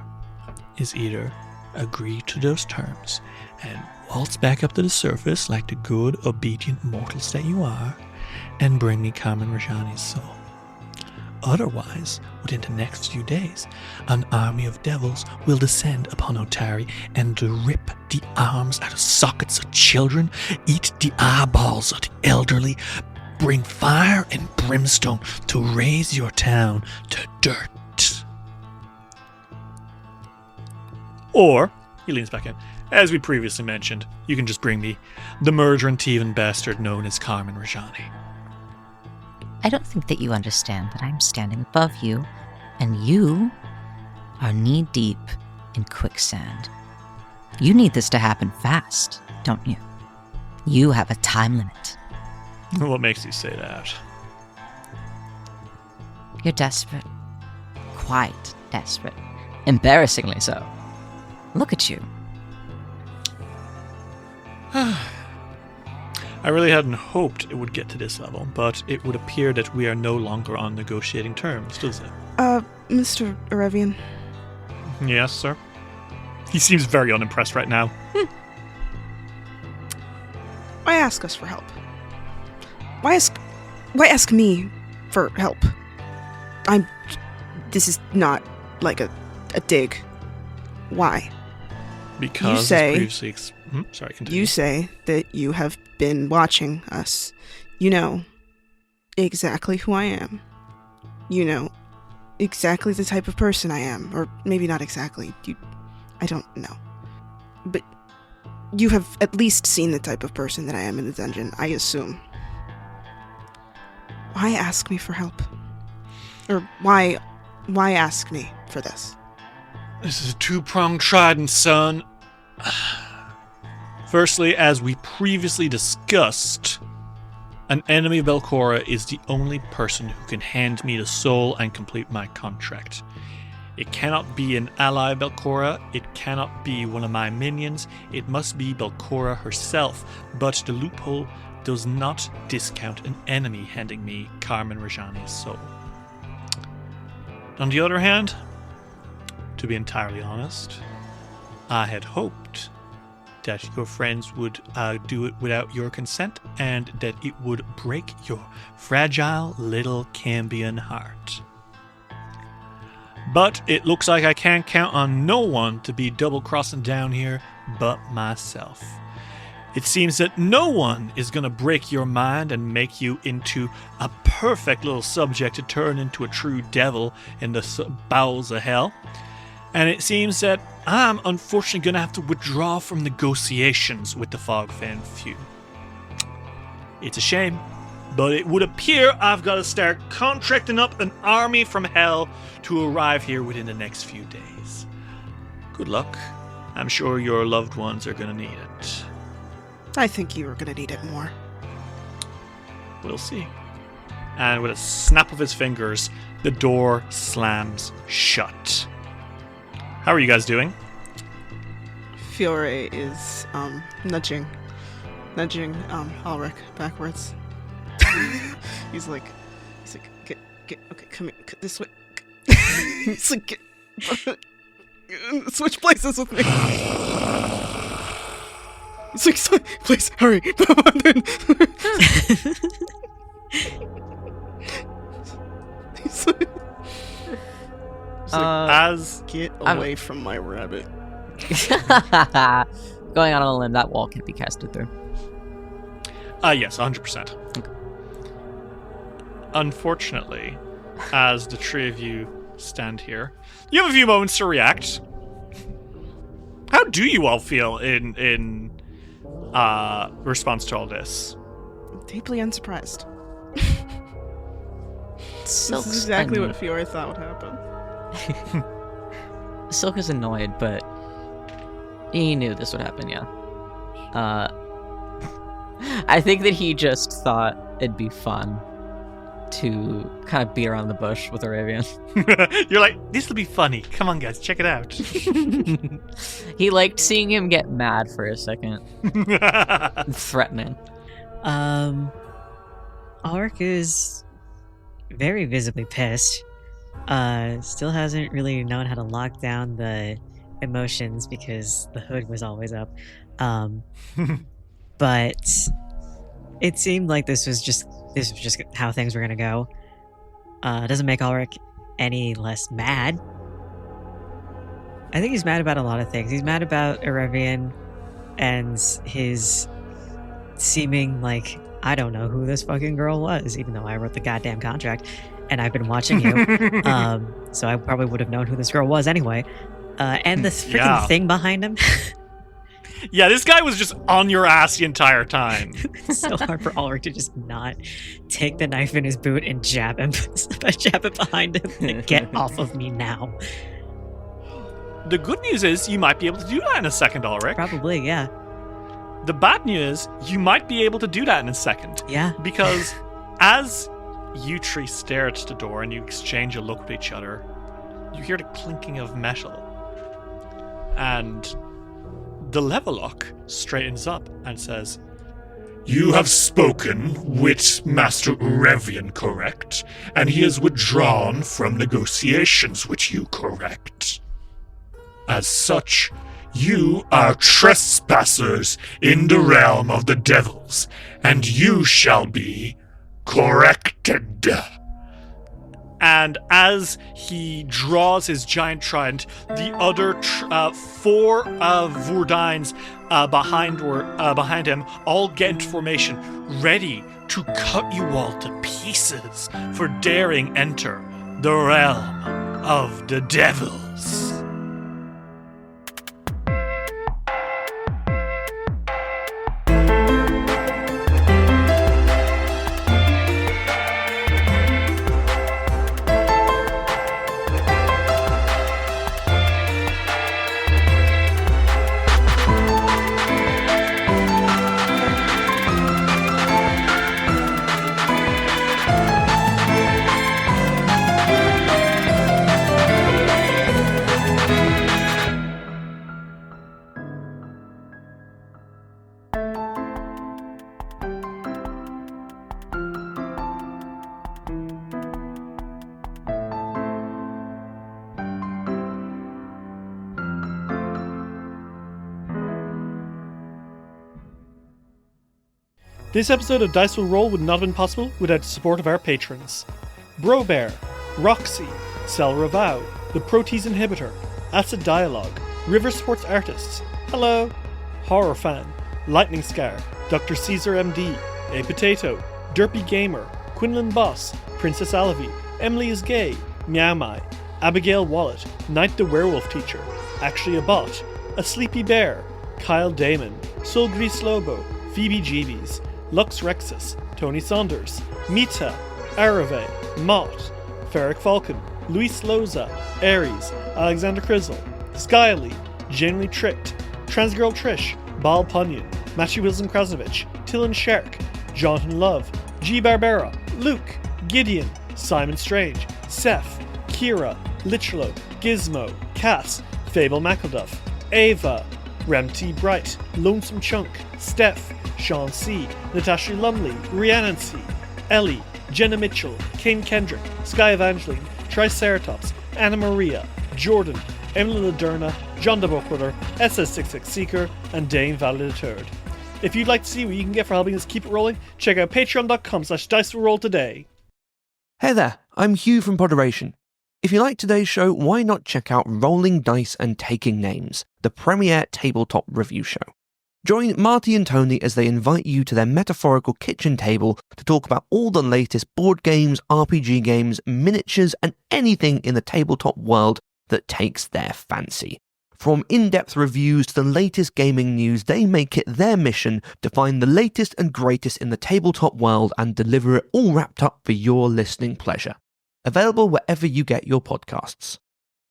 is either agree to those terms and waltz back up to the surface like the good, obedient mortals that you are, and bring me Carmen Rajani's soul. Otherwise, within the next few days, an army of devils will descend upon Otari and rip the arms out of sockets of children, eat the eyeballs of the elderly, bring fire and brimstone to raze your town to dirt. Or, he leans back in, as we previously mentioned, you can just bring me the murdering thieving bastard known as Carmen Rajani. I don't think that you understand that I'm standing above you, and you are knee-deep in quicksand. You need this to happen fast, don't you? You have a time limit. What makes you say that? You're desperate. Quite desperate. Embarrassingly so. Look at you. I really hadn't hoped it would get to this level, but it would appear that we are no longer on negotiating terms, does it? Mr. Urevian. Yes, sir. He seems very unimpressed right now. Why ask us for help? Why ask me for help? This is not like a dig. Why? Because you say, previously sorry, continue. You say that you have been watching us. You know exactly who I am. You know exactly the type of person I am. Or maybe not exactly. I don't know. But you have at least seen the type of person that I am in the dungeon, I assume. Why ask me for help? Or why ask me for this? This is a two-pronged trident, son. Firstly, as we previously discussed, an enemy of Belcora is the only person who can hand me the soul and complete my contract. It cannot be an ally of Belcora, it cannot be one of my minions, it must be Belcora herself, but the loophole does not discount an enemy handing me Carmen Rajani's soul. On the other hand, to be entirely honest, I had hoped that your friends would do it without your consent and that it would break your fragile little Cambion heart. But it looks like I can't count on no one to be double-crossing down here but myself. It seems that no one is going to break your mind and make you into a perfect little subject to turn into a true devil in the bowels of hell. And it seems that I'm unfortunately going to have to withdraw from negotiations with the Fogfen Few. It's a shame, but it would appear I've got to start contracting up an army from hell to arrive here within the next few days. Good luck. I'm sure your loved ones are going to need it. I think you are going to need it more. We'll see. And with a snap of his fingers, the door slams shut. How are you guys doing? Fiore is nudging Alrik backwards. he's like get okay, come here, this way. He's like switch places with me. He's like, please hurry. He's like, as get away from my rabbit. Going out on a limb, that wall can't be casted through. Yes, 100%. Okay. Unfortunately, as the three of you stand here, you have a few moments to react. How do you all feel in response to all this? Deeply unsurprised. This Silk's is exactly what Fiore thought would happen. Silk is annoyed, but he knew this would happen, yeah. I think that he just thought it'd be fun to kind of beat around the bush with Urevian. You're like, this will be funny. Come on, guys, check it out. He liked seeing him get mad for a second. Threatening. Alrik is very visibly pissed. Still hasn't really known how to lock down the emotions because the hood was always up. But it seemed like this was just how things were gonna go. It doesn't make Alrik any less mad. I think he's mad about a lot of things. He's mad about Urevian and his seeming like, I don't know who this fucking girl was, even though I wrote the goddamn contract and I've been watching you. So I probably would have known who this girl was anyway. And the freaking thing behind him. Yeah, this guy was just on your ass the entire time. It's so hard for Alrik to just not take the knife in his boot and jab him. Jab it behind him and get off of me now. The good news is you might be able to do that in a second, Alrik. Probably, yeah. The bad news, you might be able to do that in a second. Yeah. Because as you three stare at the door and you exchange a look with each other, you hear the clinking of metal. And the Levelock straightens up and says, You have spoken with Master Urevian, correct? And he has withdrawn from negotiations with you, correct? As such, you are trespassers in the realm of the devils, and you shall be corrected. And as he draws his giant trident, the other 4 Vurdines behind him all get into formation, ready to cut you all to pieces for daring enter the realm of the devils. This episode of Dice Will Roll would not have been possible without the support of our patrons. Brobear, Roxy, Cell Ravow, The Protease Inhibitor, Acid Dialogue, River Sports Artists, Hello, Horror Fan, Lightning Scar, Dr. Caesar MD, A Potato, Derpy Gamer, Quinlan Boss, Princess Alavi, Emily is Gay, Meow Mai, Abigail Wallet, Knight the Werewolf Teacher, Actually a Bot, A Sleepy Bear, Kyle Damon, Soul Grease Lobo, Phoebe Jeebies, Lux Rexus, Tony Saunders, Mita, Arave, Mott, Ferric Falcon, Luis Loza, Aries, Alexander Crizzle, Skyly, Genuinely Tricked, Transgirl Trish, Bal Punyon, Matthew Wilson Krasnovich, Tillen Shark, Jonathan Love, G. Barbera, Luke, Gideon, Simon Strange, Seth, Kira, Lichelo, Gizmo, Cass, Fable McElduff, Ava, Rem T. Bright, Lonesome Chunk, Steph, Sean C., Natasha Lumley, Rhiannon C., Ellie, Jenna Mitchell, Kane Kendrick, Sky Evangeline, Triceratops, Anna Maria, Jordan, Emily Laderna, John the Bookworder, SS66 Seeker, and Dane Valid III. If you'd like to see what you can get for helping us keep it rolling, check out patreon.com/dicewillroll today. Hey there, I'm Hugh from Podderation. If you like today's show, why not check out Rolling Dice and Taking Names, the premier tabletop review show. Join Marty and Tony as they invite you to their metaphorical kitchen table to talk about all the latest board games, RPG games, miniatures, and anything in the tabletop world that takes their fancy. From in-depth reviews to the latest gaming news, they make it their mission to find the latest and greatest in the tabletop world and deliver it all wrapped up for your listening pleasure. Available wherever you get your podcasts.